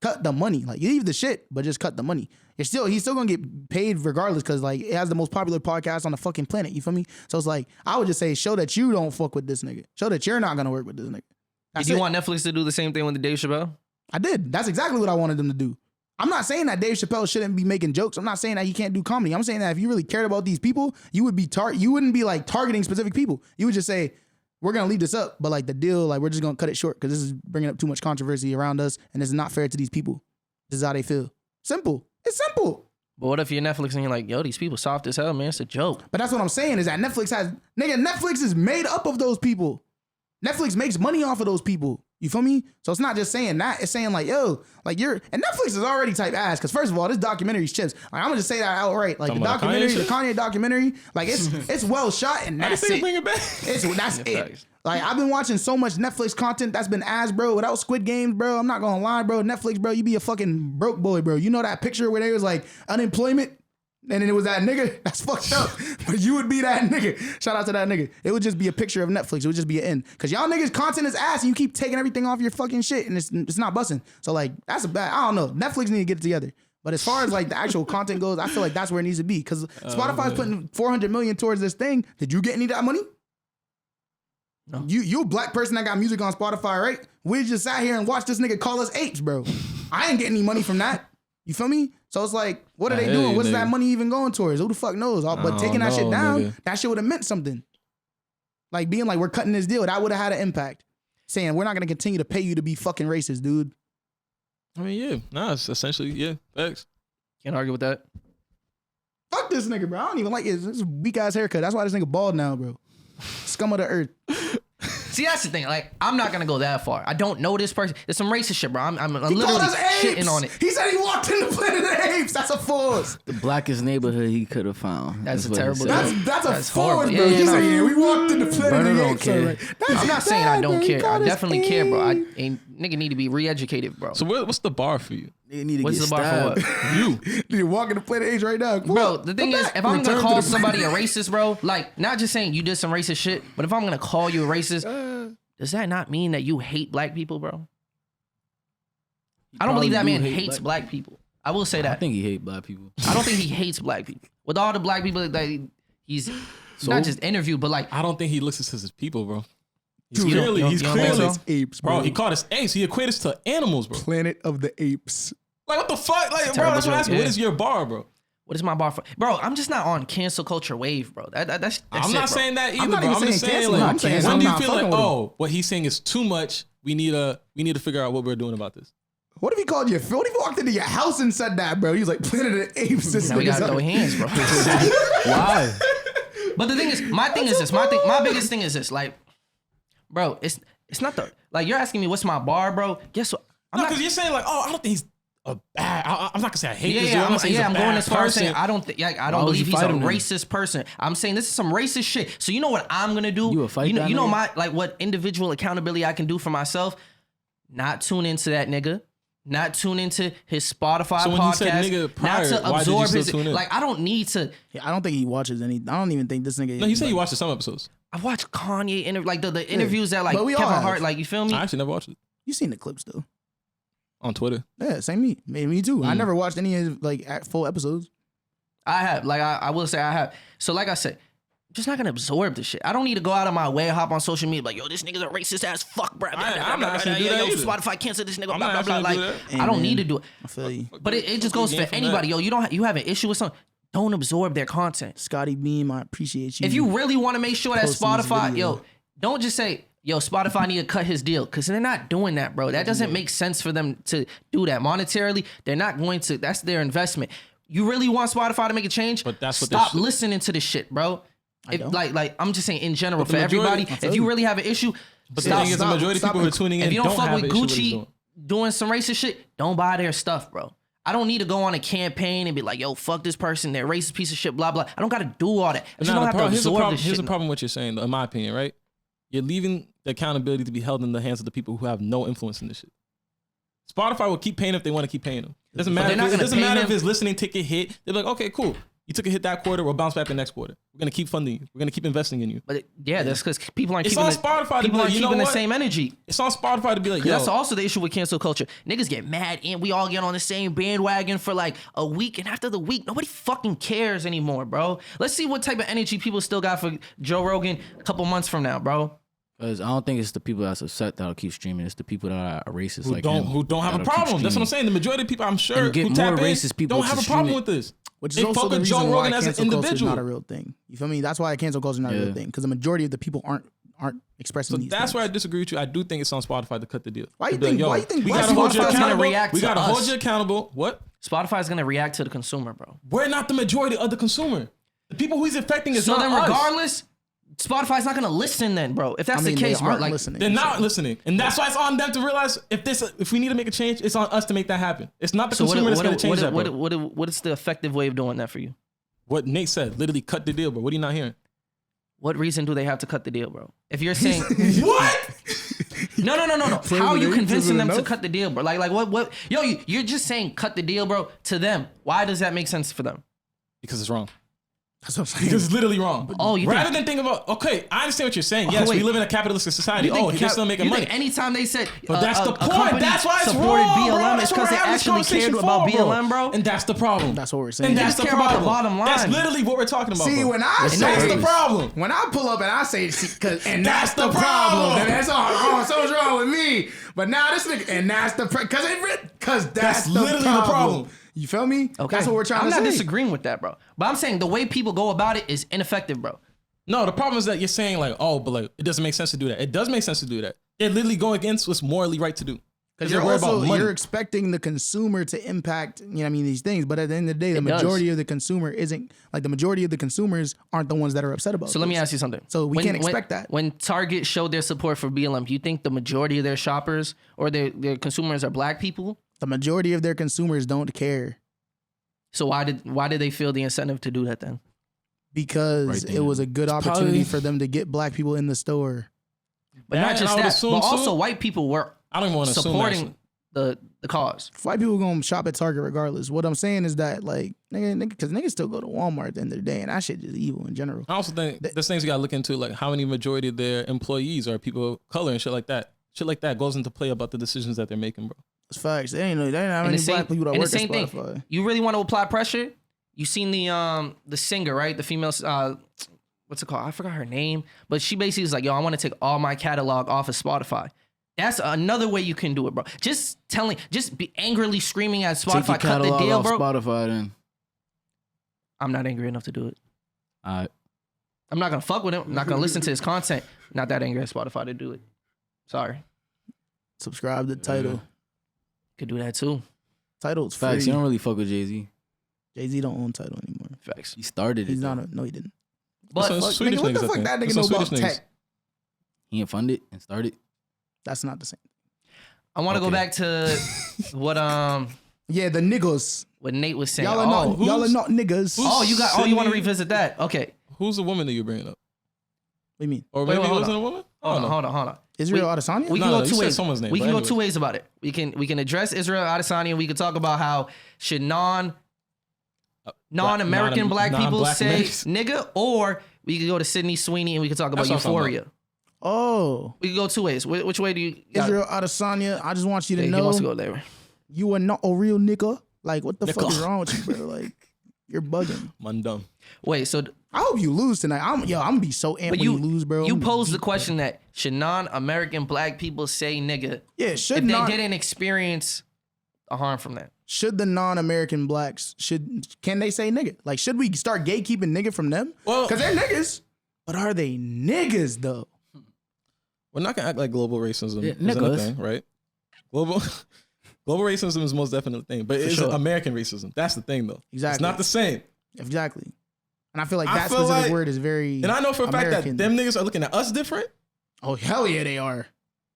Cut the money. Like, you leave the shit, but just cut the money. He's still gonna get paid regardless, because like it has the most popular podcast on the fucking planet. You feel me? So it's like, I would just say, show that you don't fuck with this nigga. Show that you're not gonna work with this nigga. That's Did you it. want Netflix to do the same thing with the Dave Chappelle? I did. That's exactly what I wanted them to do. I'm not saying that Dave Chappelle shouldn't be making jokes. I'm not saying that he can't do comedy. I'm saying that if you really cared about these people, you would be you wouldn't be like targeting specific people. You would just say, we're gonna leave this up, but like the deal, like we're just gonna cut it short because this is bringing up too much controversy around us, and this is not fair to these people. This is how they feel. Simple. It's simple. But what if you're Netflix and you're like, yo, these people soft as hell, man. It's a joke. But that's what I'm saying is that Netflix is made up of those people. Netflix makes money off of those people. You feel me? So it's not just saying that. It's saying like, yo, like and Netflix is already type ass. Because first of all, this documentary's chips. Like, I'm gonna just say that outright. Like Talking the about documentary, the Kanye Kanye documentary, like it's well shot and I that's think it. bring it back. That's it. facts. Like I've been watching so much Netflix content that's been ass, bro. Without Squid Games, bro. I'm not gonna lie, bro. Netflix, bro. You be a fucking broke boy, bro. You know that picture where they was like unemployment? And then it was that nigga. That's fucked up. But you would be that nigga. Shout out to that nigga. It would just be a picture of Netflix. It would just be an end. Because y'all niggas content is ass and you keep taking everything off your fucking shit and it's not busting. So like, that's a bad, I don't know. Netflix need to get it together. But as far as like the actual content goes, I feel like that's where it needs to be. Because Spotify's putting 400 million towards this thing. Did you get any of that money? No. You a black person that got music on Spotify, right? We just sat here and watched this nigga call us apes, bro. I ain't getting any money from that. You feel me? So it's like, what are I they hear doing? you, What's nigga. that money even going towards? Who the fuck knows? But taking that shit know, down, nigga. that shit would have meant something. Like being like, we're cutting this deal. That would have had an impact. Saying, we're not going to continue to pay you to be fucking racist, dude. I mean, yeah. Nah, it's essentially, yeah. Facts. Can't argue with that. Fuck this nigga, bro. I don't even like his weak ass haircut. That's why this nigga bald now, bro. Scum of the earth. See, that's the thing. Like, I'm not gonna go that far. I don't know this person. There's some racist shit, bro. I'm He literally called us apes. shitting on it. He said he walked into Planet of the Apes. That's a force. The blackest neighborhood he could have found. That's a what he terrible said. That's a That's force, horrible. bro. Yeah, He no. said, yeah, we walked into Planet Brother of the don't Apes. care. All right. That's I'm not saying bad, I don't bro. He care. I called us definitely care, bro. I apes. ain't nigga need to be re-educated, bro. So what's the bar for you? They need to What's get the bar for stabbed. what? You. Dude, walking to Planet of the Apes right now. Bro, the thing is, if I'm Return gonna to call the somebody a racist, bro, like not just saying you did some racist shit, but if I'm gonna call you a racist, does that not mean that you hate black people, bro? I don't believe that Probably man do hate hates black people. I will say I that. think he hate black people. I don't think he hates black people. With all the black people that he's not just interviewed, but like I don't think he listens to his people, bro. He's Dude, clearly, you he's don't think clearly, so? Apes, bro. He called us apes. He equated us to animals, bro. Planet of the Apes. Like what the fuck, like, bro? terrible That's what I'm joke, asking. yeah. What is your bar, bro? what is my bar for? Bro, I'm just not on cancel culture wave, bro. That's I'm it, not bro. saying that either, I'm not bro. even I'm just saying saying, cancel like, him. I'm saying when I'm do you not feel like, fucking with him. oh, what he's saying is too much? We need to figure out what we're doing about this. What if he called you? What if he walked into your house and said that, bro? He was like, Planet of the Apes. This Now we gotta throw hands, bro. Why? But the thing is, my biggest thing is this, like, bro, it's not the, like, you're asking me what's my bar, bro. Guess what? No, because you're saying like, oh, I don't think he's a bad. I'm not gonna say I hate this dude. I'm going as far as saying I don't believe he's a fight him then? racist person. I'm saying this is some racist shit. So you know what I'm gonna do? You a fight that you know nigga? my like what individual accountability I can do for myself. Not tune into that nigga. Not tune into his Spotify So when podcast. he said nigga prior, not to why did you absorb still his tune in? like. I don't need to. Yeah, I don't think he watches any. I don't even think this nigga. No, he said you watched some episodes. I watch Kanye like the interviews that like But we all Kevin have. Hart, like, you feel me? I actually never watched it You seen the clips though? on Twitter. Yeah, same me. Me too. I never watched any of like full episodes. I have. Like, I will say I have. So like I said, I'm just not gonna absorb this shit. I don't need to go out of my way, hop on social media, like, yo, this nigga's a racist ass fuck, bro. I'm not asking you to do that Yo, either. Spotify cancel this nigga, I'm blah, not blah, blah. asking you Like, to do I don't Amen. need to do it. I feel you. But it just goes gain for from anybody. that? Yo, you have an issue with something, don't absorb their content. Scotty Beam, I appreciate you. If you really want to make sure that Posting this Spotify, video. yo, don't just say, yo, Spotify need to cut his deal, because they're not doing that, bro. That doesn't make sense for them to do that monetarily. They're not going to. That's their investment. You really want Spotify to make a change? But that's what they stop should- listening to this shit, bro. If, don't. like I'm just saying in general But for the majority- everybody. If you really have an issue, But the stop. thing is, the majority of people who are tuning in If you don't fuck have with an issue what he's Gucci doing. doing some racist shit, don't buy their stuff, bro. I don't need to go on a campaign and be like, yo, fuck this person, they're a racist piece of shit, blah, blah. I don't got to do all that. I just don't have to Here's the absorb problem. this Here's shit. the problem with what you're saying, though, in my opinion, right? You're leaving the accountability to be held in the hands of the people who have no influence in this shit. Spotify will keep paying if they want to keep paying them. Doesn't matter. they're not It gonna doesn't pay matter if him. his listening ticket hit. They're like, okay, cool. You took a hit that quarter. We'll bounce back the next quarter. We're gonna keep funding you. We're gonna keep investing in you. But that's because people aren't It's keeping on Spotify to people be aren't like, you know keeping the what? same energy. It's on Spotify to be like, yo, That's also the issue with cancel culture. Niggas get mad and we all get on the same bandwagon for like a week, and after the week, nobody fucking cares anymore, bro. Let's see what type of energy people still got for Joe Rogan a couple months from now, bro. Because I don't think it's the people that's upset that'll keep streaming. It's the people that are racist who like don't him have a that'll keep problem. That's what I'm streaming. saying. The majority of people, I'm sure, And get who tap more in, racist people don't to have a stream problem it. with this. Which is They also fuck the with Joe reason why Rogan as an cancel culture is individual. not a real thing. You feel me? That's why cancel culture is not a real Yeah. thing, because the majority of the people aren't expressing So these that's things. where I disagree with you. I do think it's on Spotify to cut the deal. Why you To be like, think- yo, why you think we Spotify's gotta hold you gonna accountable? react We to gotta hold us? you accountable. What? Spotify's gonna react to the consumer, bro. We're not the majority of the consumer. The people who he's affecting is So not then, us. regardless, Spotify's not gonna listen then, bro. If that's I mean, the case, they bro, aren't like listening. They're not listening, and that's why it's on them to realize if we need to make a change, it's on us to make that happen. It's not the so consumer that's going to change that. Bro. what is the effective way of doing that for you? What Nate said, literally cut the deal, bro. What are you not hearing? What reason do they have to cut the deal, bro? If you're saying What? no. How are you with it, convincing them to enough? cut the deal, bro? Like what? Yo, you're just saying cut the deal, bro. To them, why does that make sense for them? Because it's wrong. That's what I'm saying. Because it's literally wrong. Oh, you rather think- than think about, okay, I understand what you're saying. Yes, wait. we live in a capitalistic society. You think Oh, they're still making you money. think anytime they said, But that's the point. company That's why it's supported wrong, bro. BLM, That's it's what because they we're having this actually cared conversation about for, BLM, bro. And that's the problem. That's what we're saying. And They that's just the care about the problem. bottom line. That's literally what we're talking about. See, bro. when I that's say the problem. when I pull up and I say, and That's that's the the problem, problem. then that's all wrong. Something's wrong with me. But now this nigga, and that's the because that's the literally the problem. You feel me? Okay, That's what we're trying I'm to not say. disagreeing with that, bro. But I'm saying the way people go about it is ineffective, bro. No, the problem is that you're saying like, oh, but like, it doesn't make sense to do that. It does make sense to do that. They're literally going against what's morally right to do. Because they're you're worried also about money. you're expecting the consumer to impact, you know what I mean, these things. But at the end of the day, the It does. majority of the consumer isn't like the majority of the consumers aren't the ones that are upset about. So let me this. ask you something. So we can't expect that. When Target showed their support for BLM, do you think the majority of their shoppers or their consumers are black people? The majority of their consumers don't care So why did they feel the incentive to do that then? because Right it there. was a good opportunity for them to get black people in the store. But That, not and just I would that, assume, but too- also white people were I don't even want to assume supporting the cause. White people gonna shop at Target regardless. What I'm saying is that like because niggas still go to Walmart at the end of the day, and that shit just evil in general. I also think there's things you gotta look into, like how many majority of their employees are people of color and shit like that. Shit like that goes into play about the decisions that they're making, bro. It's facts. They ain't have And any the same, black people that and the work at same thing. Spotify. You really want to apply pressure? You seen the singer, right? The female, what's it called? I forgot her name, but she basically is like, yo, I want to take all my catalog off of Spotify. That's another way you can do it, bro. Just be angrily screaming at Take your Spotify, cut the catalog deal, off bro. Spotify then. I'm not angry enough to do it. All right. I'm not gonna fuck with him. I'm not gonna listen to his content. Not that angry at Spotify to do it. Sorry. Subscribe to the title. Could do that too. Title's free. Facts. You don't really fuck with Jay-Z. Jay-Z don't own Title anymore. Facts. He started it. He's though. not a, no, he didn't. But Some Fuck, Swedish nigga, what the niggas, I fuck think. that nigga Some know about Swedish niggas. tech? He didn't fund it and started. That's not the same. I want to go Okay. back to what Yeah, the niggas. what Nate was saying. Y'all are Oh, not niggas. oh, you got. Oh, you want to Sydney- revisit that? Okay. Who's the woman that you're bringing up? What do you mean? Or Wait, maybe hold it wasn't on. a woman? Hold on. Israel Adesanya? We No, can no, go you two said ways. someone's name, We but can go anyways. two ways about it. We can address Israel Adesanya, and we can talk about how should non-American black people non-black say niggas. nigga, or we could go to Sydney Sweeney and we could talk about That's what I'm talking Euphoria. Oh, We could go two ways. Which way do you? got it? Israel Adesanya. I just want you to He know wants to go there. you are not a real nigga. Like, what the fuck is wrong with you, bro? Like, you're bugging. Mandum. Wait, so I hope you lose tonight. I'm gonna be so amped but when you lose, bro. you I'm gonna posed be the deep, question that should non-American black people say nigga Yeah, should if they not didn't experience a harm from that? should the non-American blacks can they say nigga? Like, should we start gatekeeping nigga from them? Well- because they're niggas, but are they niggas though? We're not gonna act like global racism Yeah, isn't a niggas. thing, right? Global racism is most definitely a thing, but it's sure. American racism. That's the thing, though. Exactly. It's not the same. Exactly. And I feel like I that feel specific like- word is very. And I know for a fact American. that them niggas are looking at us different. Oh hell yeah, they are.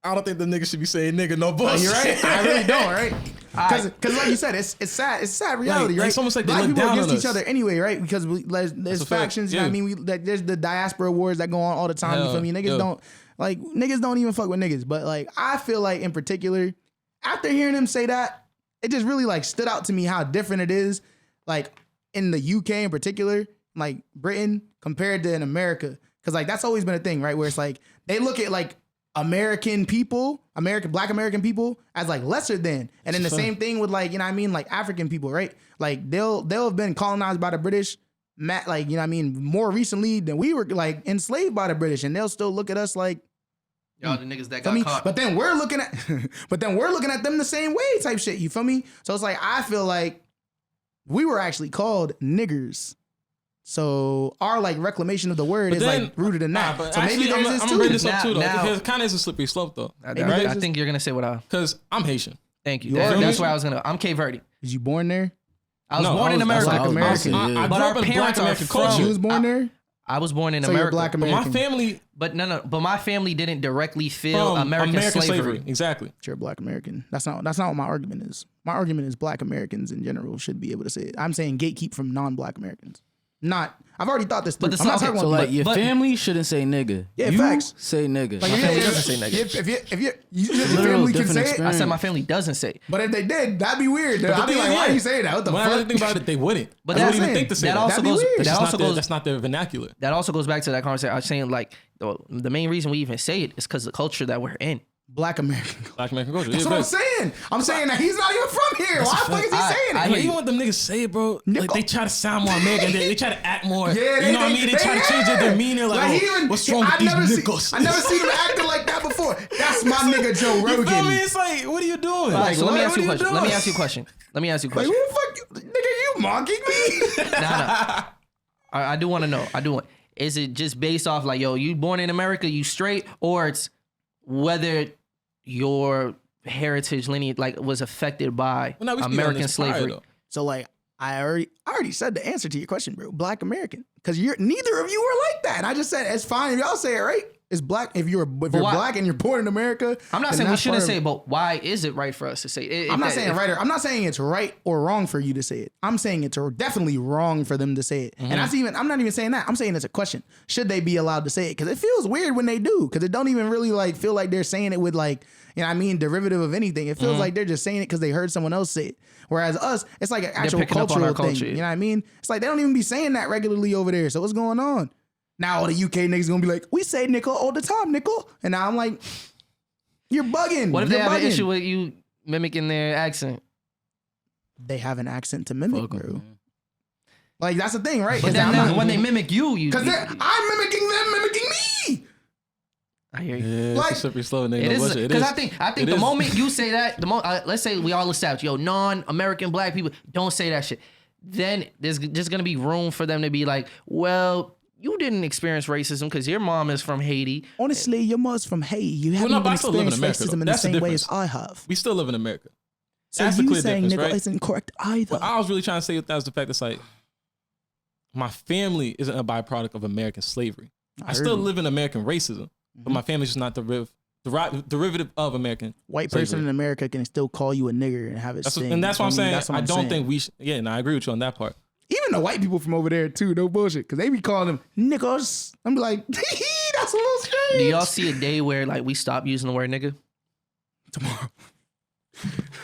I don't think the niggas should be saying nigga no Oh, bullshit. you're right. I really don't. Right? Because like you said, it's sad. It's sad reality, Like, right? it's almost like they black look people down against on each us. other anyway, right? Because there's a fact. factions. You know what I Yeah. mean? There's the diaspora wars that go on all the time. You Yeah, feel me? Niggas yeah. niggas don't even fuck with niggas. But like, I feel like in particular, after hearing him say that, it just really like stood out to me how different it is, like in the UK in particular, like Britain compared to in America. Because like that's always been a thing, right? Where it's like they look at like American people, black American people as like lesser than. And then the same thing with like, you know what I mean? Like African people, right? Like they'll have been colonized by the British, like, you know what I mean? More recently than we were like enslaved by the British, and they'll still look at us like, Y'all the niggas that feel got me? caught. But then we're looking at them the same way type shit. You feel me? So it's like, I feel like we were actually called niggers. So our like reclamation of the word But is then- like rooted in that. But so maybe actually, there's I'm this gonna too. bring this up too, though, Now- because it kind of is a slippery slope, though. I there's think you're gonna say what I. Because I'm Haitian. Thank you. You That- are that's Haitian? where I was gonna. I'm Cape Verde. Is you born there? I was No, born in America. Black American. I But grew our up in parents Black are American from- culture. You was born there? I was born in So you're America. Black But my American. family But no. my family didn't directly feel from American slavery. Exactly. You're Black American. That's not what my argument is. My argument is Black Americans in general should be able to say it. I'm saying gatekeep from non-Black Americans. I've already thought this through. But I'm not talking So about like your but- family shouldn't say nigga. Yeah, you facts. say nigga. like, My if family you- doesn't say nigga. If your literal family can different say it, I experience. said my family doesn't say. but if they did, that'd be weird. But the I'd be thing like, is, why yeah, you saying that? What the when I fuck? really think about it, they wouldn't. But They that's wouldn't even saying. think to say that that. also That'd be goes. weird. It's That just also not their- goes. that's not their vernacular. That also goes back to that conversation. I was saying like the main reason we even say it is because the culture that we're in. Black American. Black American culture. That's Yeah, what I'm facts. saying. I'm saying that he's not even from here. Why the fuck is he saying it? I But hear even you. when them niggas say it, bro, like Nickel. they try to sound more American. They try to act more. Yeah, you know what I mean? They try to change their demeanor. Like, he oh, even- what's wrong with I these never niggas? I never seen him acting like that before. That's my nigga Joe You feel me? Rogan. It's like, what are you doing? Like, so let me what ask you a are question. doing? Let me ask you a question. Like, who the fuck, nigga? You mocking me? Nah. I do want to know. I do want. Is it just based off like, yo, you born in America, you straight, or it's whether your heritage lineage like was affected by Well, no, we speak on American this prior, slavery? though. So like, I already said the answer to your question, bro. Black American, because neither of you are like that. And I just said it's fine if y'all say it, right? It's black if you're why- black and you're born in America. I'm not then saying we that's shouldn't part of- say it, but why is it right for us to say it? I'm not saying right or I'm not saying it's right or wrong for you to say it. I'm saying it's definitely wrong for them to say it. And I'm not even saying that. I'm saying it's a question. Should they be allowed to say it? Because it feels weird when they do. Because it don't even really like feel like they're saying it with like, you know what I mean, derivative of anything. It feels like they're just saying it because they heard someone else say it. Whereas us, it's like an actual picking up on our cultural thing. culture. You know what I mean? It's like they don't even be saying that regularly over there. So what's going on? Now all the UK niggas gonna be like, we say nickel all the time, nickel. And now I'm like, you're bugging. What if they You're have an bugging. issue with you mimicking their accent? They have an accent to mimic, Fuck 'em, bro. man. Like that's the thing, right? But Is that then I'm not- when they mimic you, Because I'm mimicking them, mimicking me. I hear you. Yeah, Like- it's a slippery slope. Nigga. It No is bullshit. It because is. I think It the is. moment you say that, let's say we all establish, yo, non-American black people don't say that shit. Then there's just gonna be room for them to be like, well, you didn't experience racism because your mom is from Haiti. Honestly, your mom's from Haiti. You haven't no, even but I still live in experienced America, racism though. in the That's the same way as difference. I have. We still live in America. So That's the you clear saying difference, nigga right? isn't correct either. What I was really trying to say with that was the fact that's like, my family isn't a byproduct of American slavery. I still live in American racism, but my family's just not derivative of American White slavery. person in America can still call you a nigger and have it sting. And that's what I'm saying. That's what I I'm don't saying. think we should. Yeah, no, I agree with you on that part. Even the white people from over there too, no bullshit, because they be calling them niggas. I'm like, that's a little strange. Do y'all see a day where like we stop using the word nigga? Tomorrow.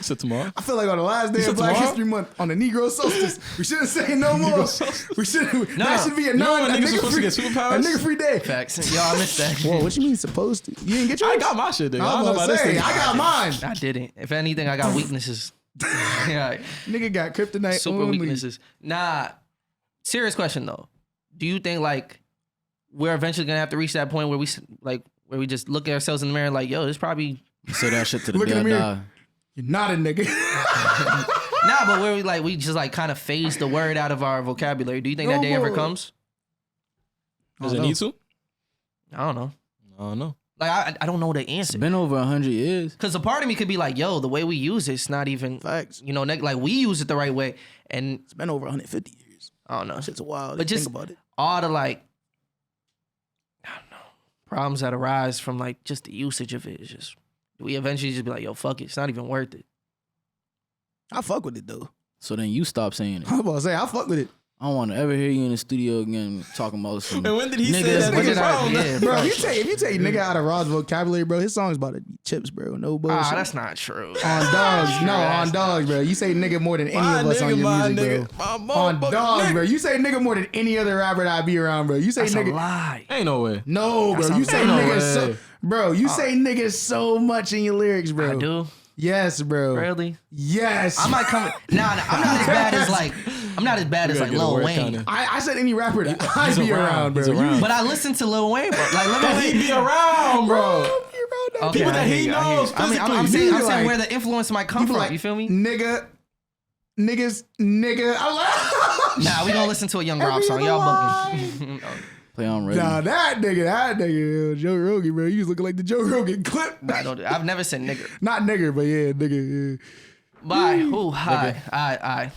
So tomorrow, I feel like on the last day You of said Black tomorrow? History Month, on the Negro solstice, we shouldn't say no more. We shouldn't. That should be a You know when a niggas nigga supposed to free, get superpowers? a nigga free day. Facts. Y'all missed that. Whoa, what you mean supposed to? You didn't get yours? I got my shit, nigga. I I don't know was about about this to say, thing. I got mine. I didn't. If anything, I got weaknesses. Yeah, Nigga got kryptonite super only. weaknesses. Nah. Serious question though. Do you think like we're eventually gonna have to reach that point where we just look at ourselves in the mirror like, yo, this probably Say that shit to the Look in day the I mirror. die. You're not a nigga. nah, but where we just like kind of phase the word out of our vocabulary. Do you think that day ever comes? Does it need to? I don't know. I don't know. Like I don't know the It's answer. been over 100 years. Because a part of me could be like, yo, the way we use it's not even, Facts. you know, like we use it the right way. And It's been over 150 years. I don't know. That shit's wild. But just think about it. all the like, I don't know, problems that arise from like just the usage of it. It's just, we eventually just be like, yo, fuck it. It's not even worth it. I fuck with it though. So then you stop saying it. I'm about to say I fuck with it. I don't want to ever hear you in the studio again talking about some And when did he say niggas. that? When did Niggas I- wrong. yeah, Bro, if you take nigga out of Rod's vocabulary, bro, his song's about to be chips, bro. No bullshit. Ah, that's not true. on dogs, no, on dogs, bro. You say nigga more than any My of us on nigga, your my music, bro. nigga, my On motherfucking dogs, nigga. bro. You say nigga more than any other rapper that I be around, bro. You say That's a nigga. lie. Ain't no way. No, bro. That's You a say lie. nigga so, way. bro. You say nigga so much in your lyrics, bro. I do. Yes, bro. Really? Yes. I might come. Nah, I'm not as bad as like. I'm not as bad as gotta like get a Lil word Wayne. counter. I said any rapper that I He's be around. around, bro. He's around. But I listen to Lil Wayne, bro. Like, let He me. be around, bro. Okay, People I that hear he you, I hear knows you. I'm physically. saying like- where the influence might come from. You feel me? Niggas. I'm like, Nah, we gonna listen to a Young Rob song. Y'all bugging. Play on ready. nah, that nigga, Joe Rogan, bro. You was looking like the Joe Rogan clip. Nah, don't do I've never said nigger. Not nigger, but yeah, nigga. Yeah. Bye. Who? Hi. I.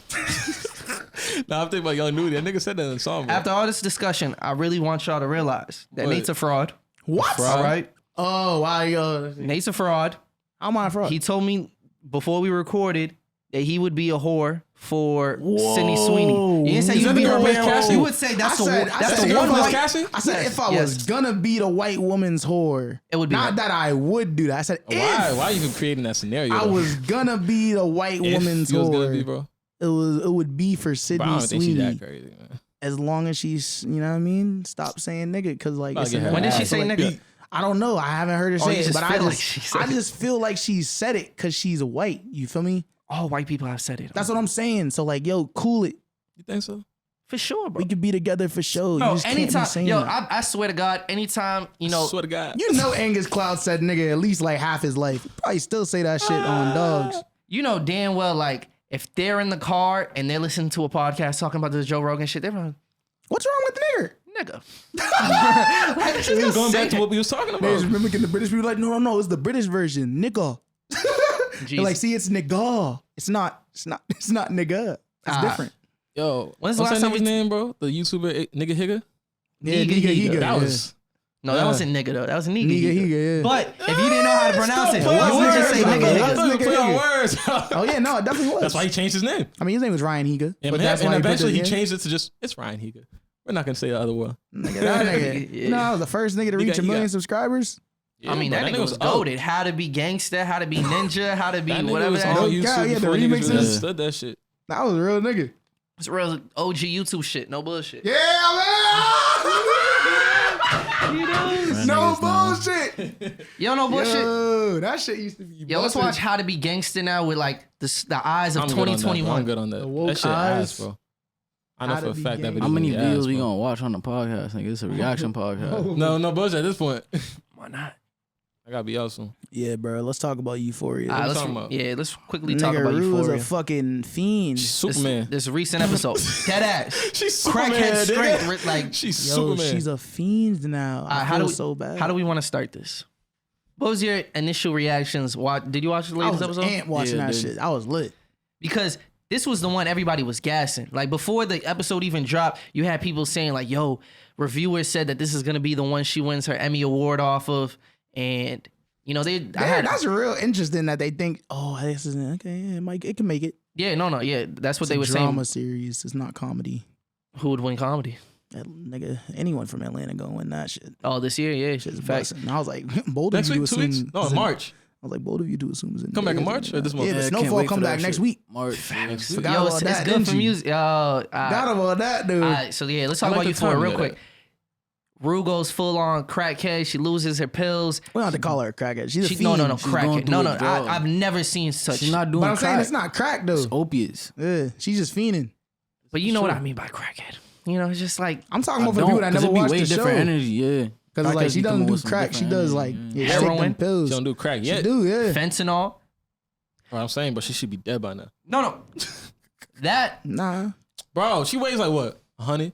Nah, I'm thinking about Young Nudie. That nigga said that in the song, bro. After all this discussion, I really want y'all to realize that What? Nate's a fraud. What? All right? Oh, why? Nate's a fraud. I'm on fraud. He told me before we recorded that he would be a whore for Sydney Sweeney. You didn't say Is you'd that be the her girl with man. Cassie? You would say that's I the said- one. I That's said the the one girl with white. Cassie? I said Yes, if I yes. was gonna be the white woman's whore, It would be not her. that I would do that. I said Why? if Why are you even creating that scenario? I though? was gonna be the white If woman's you was whore, gonna be, bro. it would be for Bro, I Sydney don't think she's Sweeney. that crazy, man. As long as she's, you know what I mean, stop saying nigga, because like, About it's to get in her her When did she ass. say So, like, nigga? I don't know. I haven't heard her Oh, say you it, just but feel like she said I it. just feel like she said it because she's white. You feel me? All white people have said it. That's what I'm saying. So like, yo, cool it. You think so? For sure, bro. We could be together for sure. Bro, you just can't anytime, be saying yo, that. I swear to God, anytime, you know, Swear to God. You know Angus Cloud said nigga at least like half his life. He probably still say that shit on dogs. you know damn well, like, if they're in the car and they're listening to a podcast talking about this Joe Rogan shit, they're like, What's wrong with the nigger? nigga. Like, she's gonna Going say back to what we was talking They just about. mimicking the British people like, no, it's the British version. Nigga. They're Jesus. like, see, it's nigga. It's not nigga. It's different. Yo, When's the what's last that time nigga's we- name, bro? The YouTuber Nigga Higga? Yeah, Nigga, nigga, higa. That was. No, that wasn't nigga though. That was nigga. Nigga, higa. higa, yeah. But if you didn't know how to pronounce it, Play on you would just say words. nigga. I higa. thought you Nigga play on Higga. words. Oh yeah, no, it definitely was. That's why he changed his name. I mean, his name was Ryan Higa. And, but that's and why eventually he he put the, changed it to just, it's Ryan Higa. We're not going to say the other one. Nigga, that nigga. Yeah. You know, I was the first nigga to reach Nigga, a he million got- subscribers. I mean, bro, that nigga was up. goated. How to be gangster, how to be ninja, how to be That nigga whatever. was That on Oh, YouTube God, yeah, the before niggas remixes. really understood that shit. That was a real nigga. It's real OG YouTube shit. No bullshit. Yeah, man. No bullshit. Yo, no bullshit. Yo, that shit used to be. Yo, let's busted. watch How to Be Gangster now with like the eyes of I'm good on that, bro. 2021. I'm good on that. The woke That shit eyes. ass, bro. I know How for to a be fact that gay. video How many gonna be videos ass, we bro. gonna watch on the podcast? Nigga, it's a reaction podcast. No bullshit at this point. Why not? I gotta be out soon. Yeah, bro. Let's talk about Euphoria. All right, we talking about? let's quickly talk Nigga, about Rue is Euphoria. a fucking fiend. She's Superman. This recent episode. Dead ass. She's Crackhead Superman, strength. nigga. Like, She's Yo, Superman. she's a fiend now. I how feel do we, so bad. How do we want to start this? What was your initial reactions? Did you watch the I latest was episode? ant watching Yeah, that dude. shit. I was lit. Because this was the one everybody was gassing. Like before the episode even dropped, you had people saying like, "Yo, reviewers said that this is gonna be the one she wins her Emmy award off of," and you know That's real interesting that they think, oh, this is okay. Yeah, it can make it. yeah, that's what It's they a were drama saying. series. It's not comedy. Who would win comedy? That nigga, anyone from Atlanta gonna win that shit. Oh, this year, yeah, Shit's facts. busting. I was like, bold Next of you week, to 2 weeks? assume. No, in March. I was like, bold of you to assume. It's in Come back in New March Year's. or this month? Yeah, but Yeah, can't Snowfall wait come for back that next shit. week. March next week. Forgot Yo, about it's that, good didn't for you? music. Forgot about that, dude. All right, so yeah, let's talk I like about the Euphoria timing real of quick. Rue goes full on crackhead. She loses her pills. We don't have to call her a crackhead. She's a She, fiend. no, She's going crackhead. through No, a drug. I've never seen such. She's not doing But I'm saying crack. it's not crack though. It's opiates. Yeah, she's just fiending. But you know what I mean by crackhead. You know, it's just like I'm talking about for people that never it'd be watched way the show. different energy, yeah. Because like Crackheads she be doesn't coming do with some crack. She different does energy, like yeah. take them Heroin? pills. She don't do crack She yet. do, yeah. fentanyl. What I'm saying, but she should be dead by now. No. That Nah. Bro, she weighs like what? 100?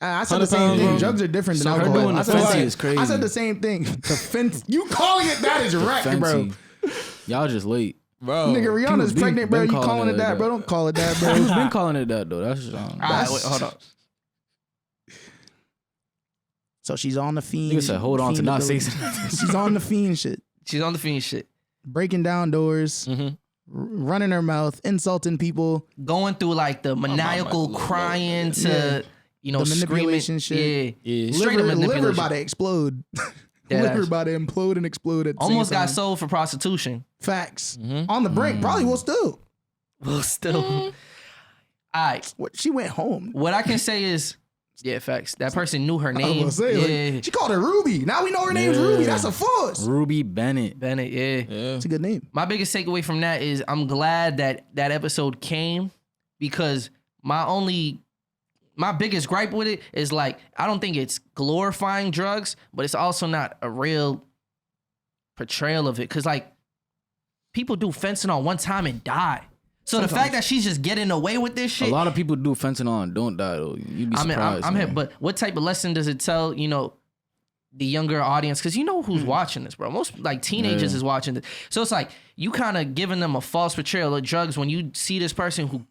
I said the 100 same pounds, thing. bro. Drugs are different than So her alcohol. doing the I said the fancy same- is crazy. I said the same thing. The fence. You calling it that is wreck, bro. Fancy. Y'all just late. Bro. Nigga, Rihanna's People pregnant, bro. been You calling calling it it that, like bro? that. Don't call it that, Who's bro. been calling it that though? That's all right, wait, hold on. So she's on the fiend. Nigga said, hold on to not say fiendability. something. She's on the fiend shit. She's on the fiend shit. Breaking down doors, running her mouth, insulting people. Going through like the maniacal crying to, Yeah. you know, The manipulation screaming. shit. Yeah. Straight up Liver manipulation. about to explode. Dead Liver ass. about to implode and explode at the Almost same got time. sold for prostitution. Facts. On the brink. Probably will still. Well, still. All right. What? She went home. What I can say is, yeah, facts. That person knew her I was name. gonna say, Yeah. like, she called her Ruby. Now we know her name's Ruby. That's a force. Ruby Bennett. Bennett, yeah. Yeah. It's a good name. My biggest takeaway from that is I'm glad that that episode came because my biggest gripe with it is like I don't think it's glorifying drugs, but it's also not a real portrayal of it because like people do fentanyl one time and die. So the fact that she's just getting away with this A shit, lot of people do fentanyl and don't die though. You'd be I mean, surprised. I'm here, man. but what type of lesson does it tell? You know, the younger audience, because you know who's watching this, bro. Most like teenagers Yeah. is watching this, so it's like you kind of giving them a false portrayal of drugs when you see this person who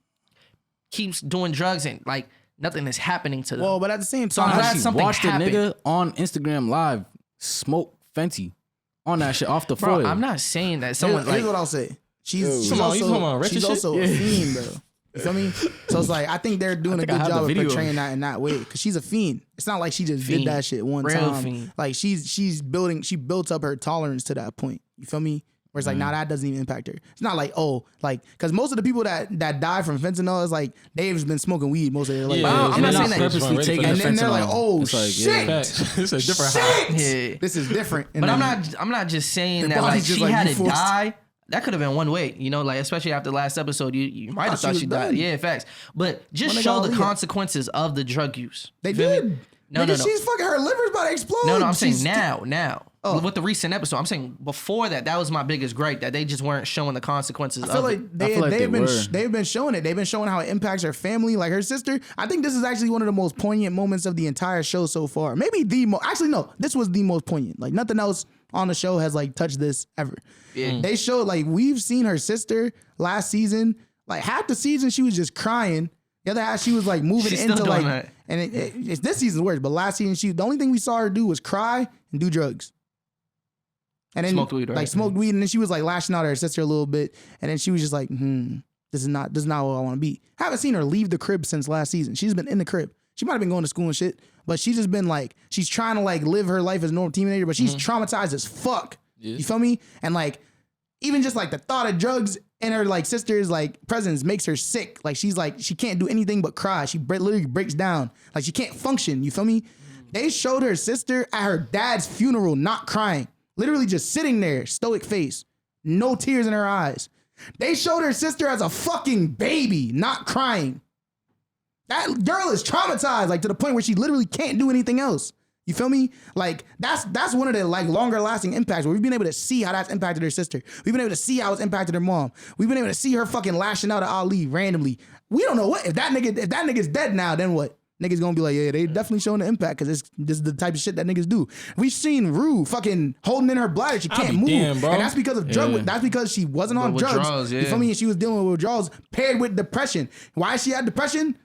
keeps doing drugs and like nothing is happening to them. Well, but at the same So I'm time, glad Actually, something watched a happened. nigga on Instagram live smoke Fenty on that shit off the bro, foil. I'm not saying that someone here's like what I'll say. She's Come on, you talking about also, Richard she's shit? also a fiend, bro. You feel me? So it's like I think they're doing a think I good have the job of video. portraying that in that way because she's a fiend. It's not like she just Fiend. did that shit one Real time. fiend. Like she built up her tolerance to that point. You feel me? Where it's like, nah, that doesn't even impact her. It's not like, oh, like, because most of the people that die from fentanyl is like they've been smoking weed most of their life. Yeah, I'm And not they're saying that. purposely Ready for taking that. And the then they're like, fentanyl. oh It's like, shit, yeah. Facts. It's a different high. shit. Yeah. This is different. And But then- I'm not just saying Their that like body's just she like, had you to forced- die. That could have been one way, you know, like especially after the last episode, you might have she thought was she died. done. Yeah, facts. But just When they show got the Aaliyah. consequences of the drug use. They You feel me? did. No, Nigga, no, no. she's fucking, her liver's about to explode. No, I'm saying She's- now. Oh. With the recent episode, I'm saying before that was my biggest gripe that they just weren't showing the consequences I feel of like it. they've they been were. they've been showing it. They've been showing how it impacts her family, like her sister. I think this is actually one of the most poignant moments of the entire show so far. Maybe actually no, this was the most poignant. Like nothing else on the show has like touched this ever. They showed like we've seen her sister last season. Like half the season she was just crying. The other half she was like moving She's still into doing like, that. and it's this season's worse. But last season the only thing we saw her do was cry and do drugs. And then Smoked weed, right? like smoked weed, and then she was like lashing out at her sister a little bit, and then she was just like, this is not what I want to be. Haven't seen her leave the crib since last season. She's been in the crib. She might have been going to school and shit, but she's just been like, she's trying to like live her life as a normal teenager, but she's traumatized as fuck. Yeah. You feel me? And like, even just like the thought of drugs in her like sister's like presence makes her sick. Like she's like, she can't do anything but cry. She literally breaks down. Like she can't function. You feel me? They showed her sister at her dad's funeral not crying. Literally just sitting there, stoic face, no tears in her eyes. They showed her sister as a fucking baby, not crying. That girl is traumatized, like to the point where she literally can't do anything else. You feel me? Like that's one of the like longer lasting impacts where we've been able to see how that's impacted her sister. We've been able to see how it's impacted her mom. We've been able to see her fucking lashing out at Ali randomly. We don't know what if that nigga's dead now. Then what? niggas gonna be like, yeah, they definitely showing the impact because this is the type of shit that niggas do. We've seen Rue fucking holding in her bladder, she can't move, damn, bro. and that's because of that's because she wasn't on drugs. withdrawals, You feel me? And she was dealing with withdrawals paired with depression. Why she had depression?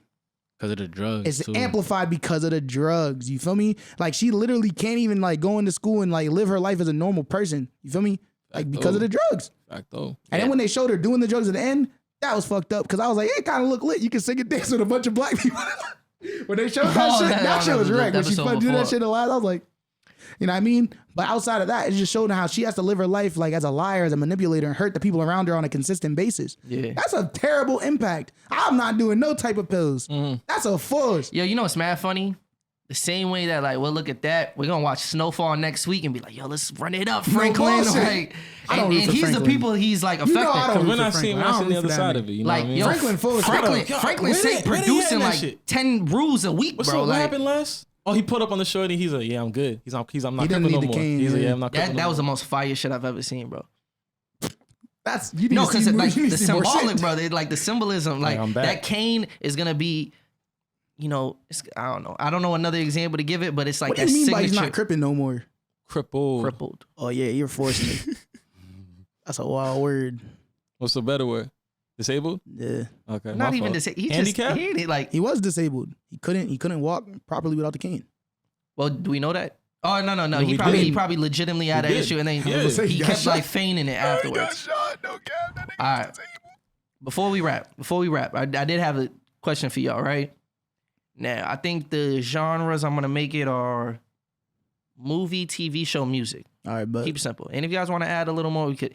Because of the drugs. It's too. amplified because of the drugs. You feel me? Like she literally can't even like go into school and like live her life as a normal person. You feel me? Like because of the drugs. Fact though. And then when they showed her doing the drugs at the end, that was fucked up because I was like, it kind of looked lit. You can sing and dance with a bunch of black people. When they showed that shit, that shit was wrecked. When she fucking did that shit alive, I was like, you know what I mean? But outside of that, it just showed how she has to live her life like as a liar, as a manipulator, and hurt the people around her on a consistent basis. Yeah. That's a terrible impact. I'm not doing no type of pills. That's a force. Yo, you know what's mad funny? The same way that like we'll look at that, we're gonna watch Snowfall next week and be like, yo, let's run it up, Franklin. bullshit. Like, I don't and root for he's Franklin. the people he's like You know affecting. I don't root We're for not seeing Franklin. I don't the root other for that side nigga. of it. You know Like, what I mean? yo, Franklin full of Franklin shit. Franklin Where say they at in producing that like shit? 10 rules a week, What's bro. what Like happened last? Oh, he put up on the shorty. He's like, yeah, I'm good. I'm not He didn't crippin' need no the more. cane, He's like, yeah. yeah, I'm not crippin' that no was the more. most fire shit I've ever seen, bro. That's you need No, to see because more- like you need the to see more symbolic, shit. bro. They like the symbolism. Like I'm back. that cane is gonna be, you know, I don't know another example to give it, but it's like What do that you mean by signature he's not cripping no more? Crippled. Oh yeah, you're forcing it. That's a wild word. What's the better word? Disabled? Yeah, Okay. Not my even fault. to say he Handicap? just he ain't it like. he was disabled. He couldn't walk properly without the cane. Well, do we know that? Oh no. No, He we probably did. legitimately had that did. issue, and then Yeah. He he got kept shot. like feigning it afterwards. All right. Before we wrap, I did have a question for y'all. Right now, I think the genres I'm gonna make it are movie, TV show, music. All right, but Keep it simple. And if you guys want to add a little more, we could.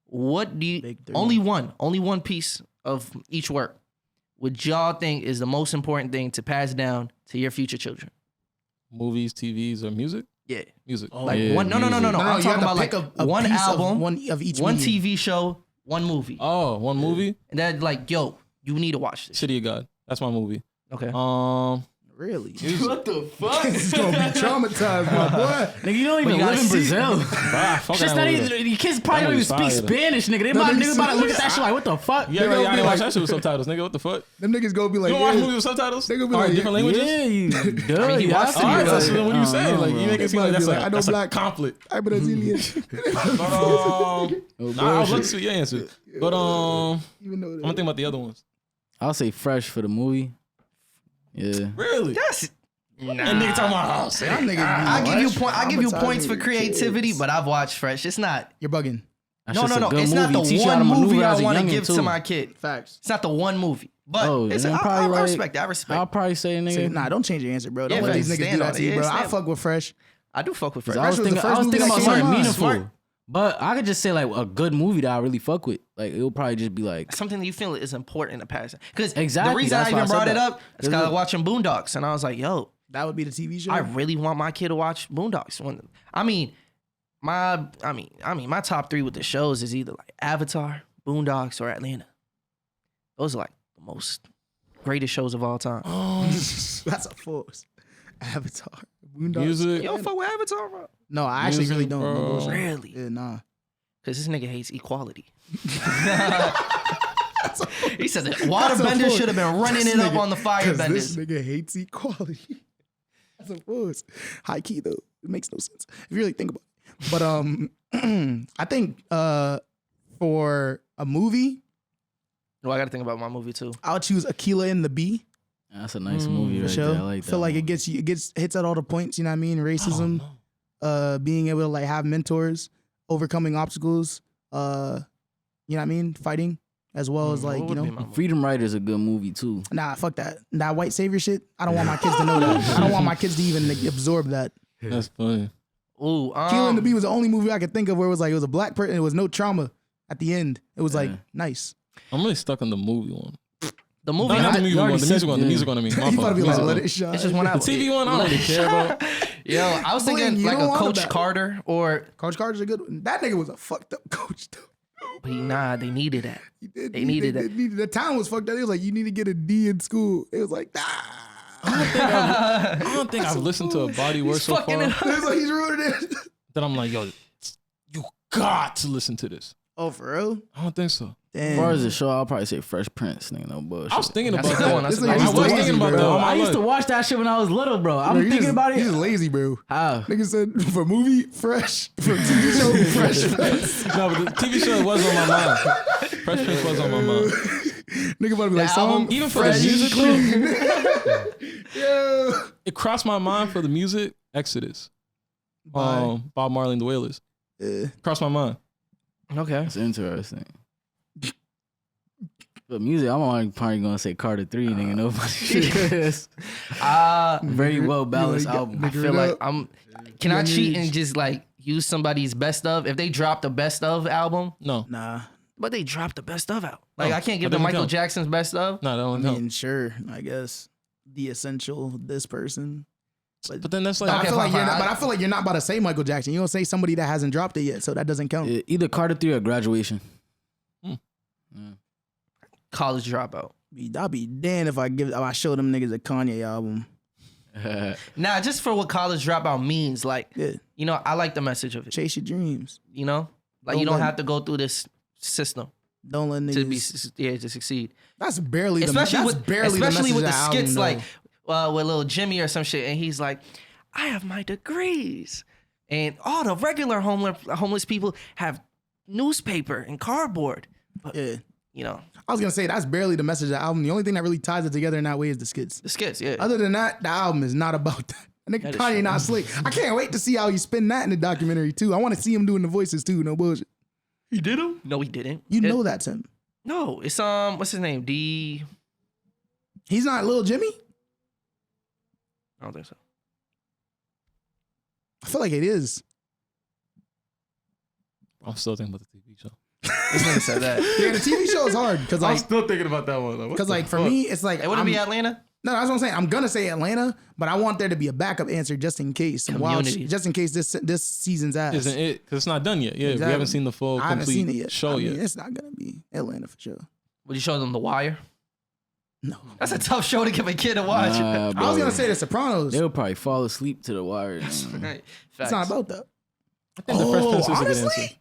What do you? Big three. Only one piece of each work would y'all think is the most important thing to pass down to your future children? Movies, TVs, or music? Yeah. Music. Like yeah, one, no. no, I'm you talking have to about like pick a one piece of album, one of each one medium. TV show, one movie, Oh, one movie? and then like, yo, you need to watch this. City of God. That's my movie. Okay. Really? What the fuck? It's gonna be traumatized, my boy. Nigga, you don't even you gotta live in see- Brazil. fuck Just not even, the kids probably don't even speak Spanish, nigga. They about to look at that shit like, what the fuck? Yeah, gonna I be didn't watch like- that shit with subtitles, nigga. What the fuck? Them niggas gonna be like, You don't watch yeah. movies with subtitles? They gonna be All right, like, different languages? Yeah, you duh, I mean, he you watched have it, to, All right, bro. that's what you say. Like, you make it seem like that's Like, I know a black. conflict. I'm Brazilian. Nah, I was looking to your answer. But Even though I'm gonna think about the other ones. I'll say Fresh for the movie. Yeah. Really? That's And nigga talking about, oh, y'all niggas be I give you traumatizing points for your creativity, kids. but I've watched Fresh. It's not. You're bugging. That No. shit's a good It's not movie. the Teach you how to one movie maneuver I as a want to youngin' give to too. my kid. Facts. It's not the one movie, but Oh, it's, then I probably like- respect it. I respect. I'll probably say, Say, nigga. nah, don't change your answer, bro. Don't Yeah, let these facts. niggas do Stand that on to it. you, bro. Yeah, I stand. fuck with Fresh. I do fuck with Fresh. I was was the thinking first movie that about came something to mind. meaningful. Smart. But I could just say like a good movie that I really fuck with. Like it'll probably just be like Something that you feel is important to pass. Because Exactly, the reason I that's why even I said brought it that. up is because I was watching Boondocks, and I was like, yo, That would be the TV show. I really want my kid to watch Boondocks. My top three with the shows is either like Avatar, Boondocks, or Atlanta. Those are like the most greatest shows of all time. That's a force. Avatar. Boondocks. music. You don't fuck with Avatar, bro? No, I actually Music, really don't. bro. No bullshit. Really? Yeah, nah. Because this nigga hates equality. He said that That's a waterbenders force. should have been running This it up nigga- on the 'cause This firebenders. nigga hates equality. That's a force. High key though. It makes no sense if you really think about it. But I think for a movie, Well, I got to think about my movie too. I'll choose Aquila and the Bee. that's a nice movie For right sure. there. I like that. Feel like one. it hits at all the points. You know what I mean? Racism, being able to like have mentors, overcoming obstacles. You know what I mean? Fighting as well as like What you would be know. my movie? Freedom Rider is a good movie too. Nah, fuck that. That white savior shit. I don't want my kids to know that. I don't want my kids to even like, absorb that. That's funny. Ooh, Aquila and the Bee was the only movie I could think of where it was like it was a black person. It was no trauma at the end. It was like Yeah. nice. I'm really stuck on the movie one. the movie. No, not the I- movie you one. already The music said- one. The yeah. music one. I mean, my You fault. gotta be like, Music let one. it shine. It's just one The album. TV one, I don't really care about. Yo, I was Bling, thinking you like don't a want Coach that. Carter or Coach Carter's a good one. That nigga was a fucked up coach though. but nah, they needed that. He did, They needed that. The town was fucked up. It was like you need to get a D in school. It was like I don't think I've listened to a body work so fucking far it up. It was like he's ruining it. that I'm like, yo, you got to listen to this. Oh, for real? I don't think so. Damn. As far as the show, I'll probably say Fresh Prince. Nigga, no bullshit. I was thinking That's about a good one. that. That's a This good nigga one. I was lazy, thinking about bro. that. Bro, On my I used list. to watch that shit when I was little, bro. I'm Bro, you thinking just- about You it. just lazy, bro. How? Nigga said for movie, fresh. For TV show, fresh Prince. No, but the TV show was on my mind. Fresh Prince was on my mind. Nigga about to be like, album, song, Even for the fresh, music, clean. Yeah. it crossed my mind for the music. Exodus. Bob Marley and the Wailers. Crossed my mind. Okay. That's interesting. But music, I'm probably gonna say Carter 3, nigga. Nobody. Very well balanced You like, album. I feel like I'm. Can I Young cheat age. and just like use somebody's best of? If they drop the best of album, No. Nah. but they dropped the best of out. Like Oh, I can't give that them doesn't Michael count. Jackson's best of. No, that I don't count. mean, sure, I guess. The essential, this person. But then that's like I feel like fine, you're not, fine. but I feel like you're not about to say Michael Jackson. You don't say somebody that hasn't dropped it yet, so that doesn't count. Either Carter 3 or Graduation. College Dropout. I'll be damned if I show them niggas a Kanye album. Nah, just for what College Dropout means. Like, Yeah. you know, I like the message of it. Chase your dreams. You know, like Don't you don't let- have to go through this system Don't let to be niggas. to succeed. That's barely Especially the, with that's barely especially the with the message of skits album, like with little Jimmy or some shit, and he's like, I have my degrees, and all the regular homeless people have newspaper and cardboard. But though. Yeah. you know, I was gonna say that's barely the message of the album. The only thing that really ties it together in that way is the skits. the skits, yeah. Other than that, the album is not about that. Nigga That is Kanye true. not slick. I can't wait to see how he spin that in the documentary too. I want to see him doing the voices too. No bullshit. He did him? No, he didn't. You know that's him. No, it's what's his name? D. He's not Lil Jimmy. I don't think so. I feel like it is. I'm still thinking about the TV show. This nigga said that. Yeah, the TV show is hard because I'm like still thinking about that one. because like for me it's like It wouldn't be Atlanta. no, that's what I'm saying. I'm gonna say Atlanta, but I want there to be a backup answer just in case. Community. Just in case this season's ass. Isn't it? Because it's not done yet. Yeah, Exactly. we haven't seen the full I haven't complete seen it yet. show I mean, yet. it's not gonna be Atlanta for sure. Would you show them The Wire? No, That's a tough show to give a kid to watch. Nah, I was bro. gonna say The Sopranos. They would probably fall asleep to the wire. Right. It's not about that. I think the Fresh Prince is a good honestly, answer.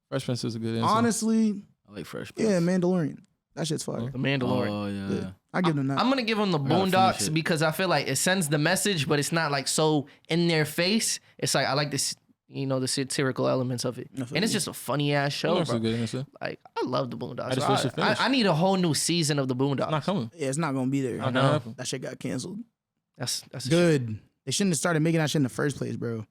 Fresh Prince is a good answer. honestly, I like Fresh Prince. yeah, Mandalorian. That shit's fire. The Mandalorian. Oh, yeah. Yeah. I give them that. I'm gonna give them the gotta finish Boondocks it. because I feel like it sends the message, but it's not like so in their face. It's like I like this, you know, the satirical elements of it, I feel and it's you. just a funny ass show. That's Bro. a good answer. Like I love the Boondocks. I just wish it I, finished. I need a whole new season of the Boondocks. Not coming. Yeah, it's not gonna be there. Not know. gonna happen. That shit got canceled. That's a shit. Good. They shouldn't have started making that shit in the first place, bro.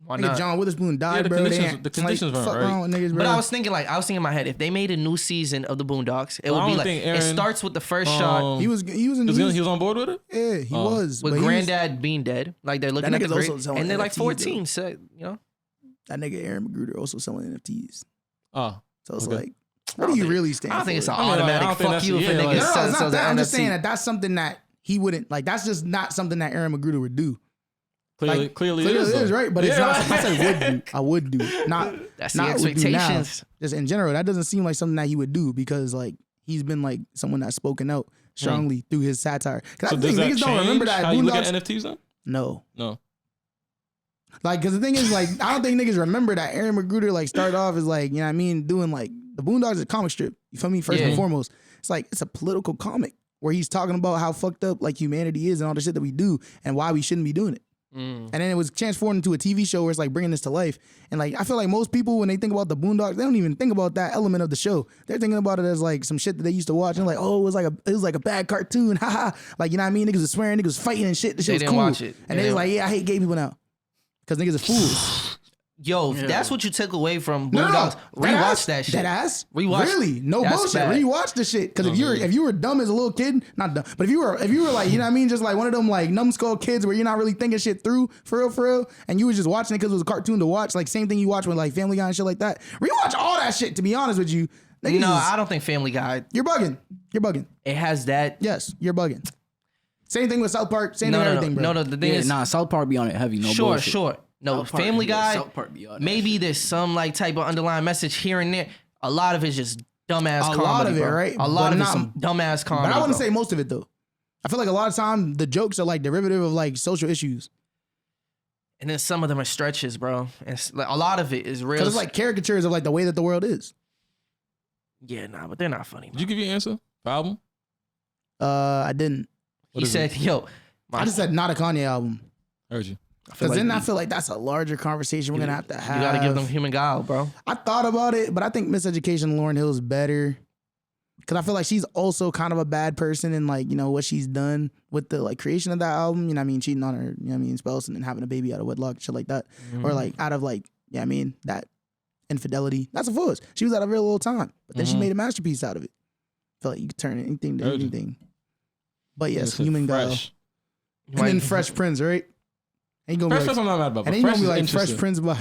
Why Nigga, not? John Witherspoon died, Yeah, the bro. conditions- the conditions like, weren't fuck right. around with niggas, bro. But I was thinking in my head, if they made a new season of the Boondocks, it Well, I would be don't like think it Aaron, starts with the first shot he was in He was on board with it. yeah, he Oh. was. with but he was- Granddad being dead. Like they're looking That at the nigga's great, also selling and they're like NFTs 14. So you know, that nigga Aaron Magruder also selling NFTs. Oh, So it's Okay. like, what do you really stand I don't think it's for? an I mean, like, I automatic don't think fuck you if a that's- yeah, nigga like- No, no, sells it's not that. an I'm just NFT. saying that's something that he wouldn't like. That's just not something that Aaron Magruder would do. clearly, Like, clearly, Clearly it is, though. right? But it's Yeah, not. like- I said would do. I would do. Not. That's the not would do now. expectations. Just in general, that doesn't seem like something that he would do because like he's been like someone that's spoken out strongly through his satire. Because So I does think that niggas don't remember change that. how you look at Boondocks- NFTs then? No. No. Like, because the thing is, like, I don't think niggas remember that Aaron Magruder, like, started off as, like, you know what I mean, doing, like, the Boondocks is a comic strip. You feel me? First Yeah. and foremost. It's like, it's a political comic where he's talking about how fucked up, like, humanity is and all the shit that we do and why we shouldn't be doing it. And then it was transformed into a TV show where it's, like, bringing this to life. And, like, I feel like most people, when they think about the Boondocks, they don't even think about that element of the show. They're thinking about it as, like, some shit that they used to watch. And, like, oh, it was like a bad cartoon. Haha. Like, you know what I mean? Niggas was swearing, niggas was fighting and shit. This shit They was didn't cool. watch it. And They they was didn't- like, yeah, I hate gay people now. Because niggas are fools. Yo, if that's what you took away from No, Boondocks. Dead Rewatch ass? that shit. Dead ass? Rewatch. Really? No That's bullshit. bad. Rewatch the shit. Because if you were dumb as a little kid, not dumb, but if you were like, you know what I mean, just like one of them like numbskull kids where you're not really thinking shit through for real, and you was just watching it because it was a cartoon to watch, like same thing you watch with like Family Guy and shit like that. Rewatch all that shit. To be honest with you, niggas No, is- I don't think Family Guy. you're bugging. You're bugging. It has that. Yes, you're bugging. Same thing with South Park. Same No, thing no, with everything, bro. no. The thing Yeah, is, nah, South Park be on it heavy. No sure, bullshit. sure. No, South Park, Family yeah, Guy. South Park be on that Maybe shit. there's some like type of underlying message here and there. A lot of it's just dumbass comedy. lot of it, bro. right? A lot But of it's not- some dumbass comedy. But I wouldn't bro. say most of it though. I feel like a lot of time the jokes are like derivative of like social issues. And then some of them are stretches, bro. And it's, like, a lot of it is real. Because it's like caricatures of like the way that the world is. Yeah, nah, but they're not funny. Did you give your answer for album? I didn't. What He is said, it? "Yo, I just said not a Kanye album. Heard you. Because like then I you- feel like that's a larger conversation we're gonna have to have. you gotta give them human guile, bro." I thought about it, but I think Miseducation Lauryn Hill is better. Cause I feel like she's also kind of a bad person in like, you know, what she's done with the like creation of that album. You know what I mean? Cheating on her, you know what I mean, spouse and then having a baby out of wedlock, shit like that. Or like out of like, yeah, I mean, that infidelity. That's a force. She was at a real little time. But then she made a masterpiece out of it. I feel like you could turn anything to Heard you. anything. But yes, It's a human guile. Fresh. And then Fresh Prince, right? Ain't gonna Fresh be Prince like, I'm not mad about. and But ain't Fresh gonna be is like interesting. Fresh Prince, but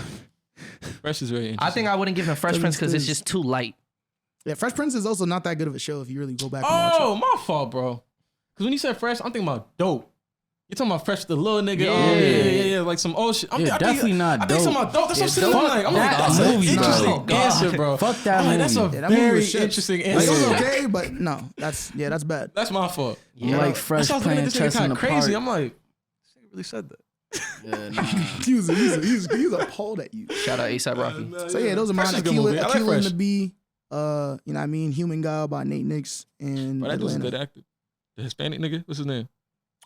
Fresh is very interesting. I think I wouldn't give him Fresh Prince because it's just too light. yeah, Fresh Prince is also not that good of a show if you really go back and watch it. Oh, my fault, bro. Because when you said Fresh, I'm thinking about Dope. You're talking about Fresh, the little nigga. Yeah. Oh, yeah. Like some old shit. Yeah, definitely not I think Dope. something about Dope. That's what I'm saying. Dope. I'm like, That that's an movie, bro. interesting God. answer, bro. Fuck that I'm like, that's a movie. Yeah, that movie very was shit. interesting Like, answer. it was okay, but no, that's bad. That's my fault. Yeah. Like Fresh That's why I was looking playing at this nigga chess in kind the of crazy. park. I'm like, this nigga really said that. Yeah, nah. he was appalled at you. Shout out ASAP Rocky. So yeah, those are Fresh mine. is a good movie. I like Aquila and Fresh. the Bee. You know what I mean? Human Guile by Nate Nix and But that dude's a Atlanta. good actor. The Hispanic nigga, what's his name?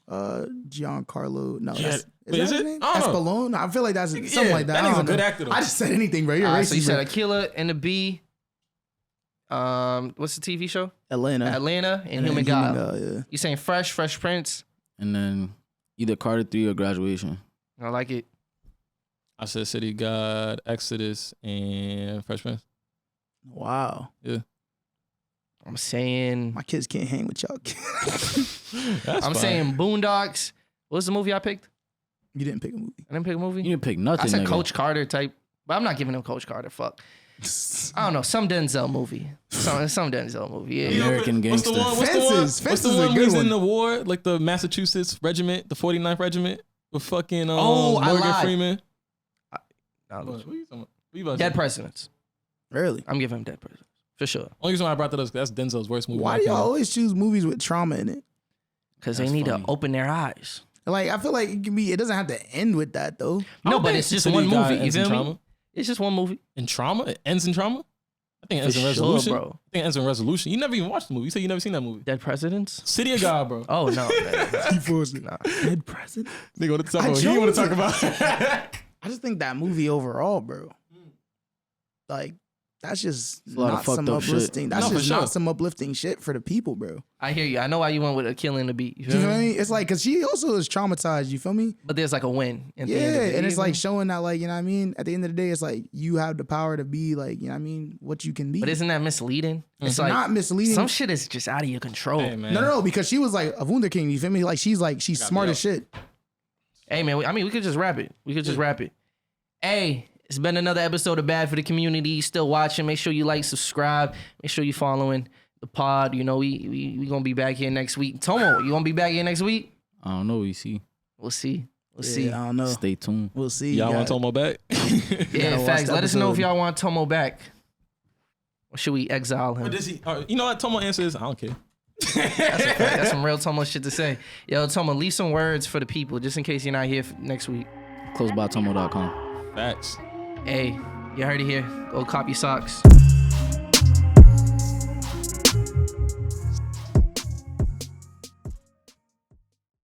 Giancarlo. No, Yeah. that's, Wait, is that his it? name? I don't know. Espolón? I feel like that's something Yeah, like that. that I nigga's a don't good know. actor, though. I just said anything, bro. You're racist. So you said bro. Aquila and the Bee. What's the TV show? Atlanta. Atlanta and And Human then Guile. yeah. You saying Fresh Prince? And then either Carter 3 or Graduation. I like it. I said City God, Exodus, and Fresh Prince. Wow. I'm saying My kids can't hang with y'all. That's I'm fine. saying Boondocks. What's the movie I picked? You didn't pick a movie. I didn't pick a movie. You didn't pick nothing, I said nigga. Coach Carter type, but I'm not giving him Coach Carter. Fuck. I don't know. Some Denzel movie. Some Denzel movie. Yeah. American What's the Gangster. one? What's the one? Fences. What's Fences the is a one good where he's one. in the war, like the Massachusetts regiment, the 49th regiment, with fucking Oh, I Morgan lied. Freeman? No, What you talking about? What you about to Dead say? Presidents. Really? I'm giving him Dead Presidents for sure. Only reason why I brought that up is 'cause that's Denzel's worst movie. Why in do my y'all opinion. always choose movies with trauma in it? Because they That's need funny. to open their eyes. Like, I feel like it can be. It doesn't have to end with that though. No, don't but think it's just City one God movie. You ends in feel me? trauma. It's just one movie. In trauma? It ends in trauma? I think it ends For in sure, resolution. bro. I think it ends in resolution. You never even watched the movie. You said you never seen that movie. Dead Presidents? City of God, bro. Oh, no. Dead president. Nigga, what to talk I about? He want chose to talk it. about. I just think that movie overall, bro. Like, that's just a lot of not fucked some up shit. uplifting. That's No, for just sure. not some uplifting shit for the people, bro. I hear you. I know why you went with a killing the beat. You You feel know what I me? mean? It's like, cause she also is traumatized. You feel me? But there's like a win. At the Yeah, end of it, and it's you like know? showing that, like, you know what I mean. At the end of the day, it's like you have the power to be, like, you know what I mean, what you can be. But isn't that misleading? It's like not misleading. some shit is just out of your control. Hey, man. No, because she was like a wunderkind. You feel me? Like she's smart me as shit. Hey man, we could just rap it. We could just rap it. Hey, it's been another episode of Bad for the Community. Still watching. Make sure you like, subscribe. Make sure you following the pod. You know, we gonna be back here next week. Tomo, you gonna be back here next week? I don't know. We see. We'll see. We'll Yeah, see. I don't know. Stay tuned. We'll see. Y'all You want got- Tomo back? Yeah, gotta watch facts. the Let us know if episode. y'all want Tomo back. Or should we exile him? Or does he? You know what? Tomo answers. I don't care. That's a fact. That's some real Tomo shit to say. Yo, Tomo, leave some words for the people just in case you're not here next week. Closebatomo.com. Facts. Hey, you heard it here. Go cop your socks.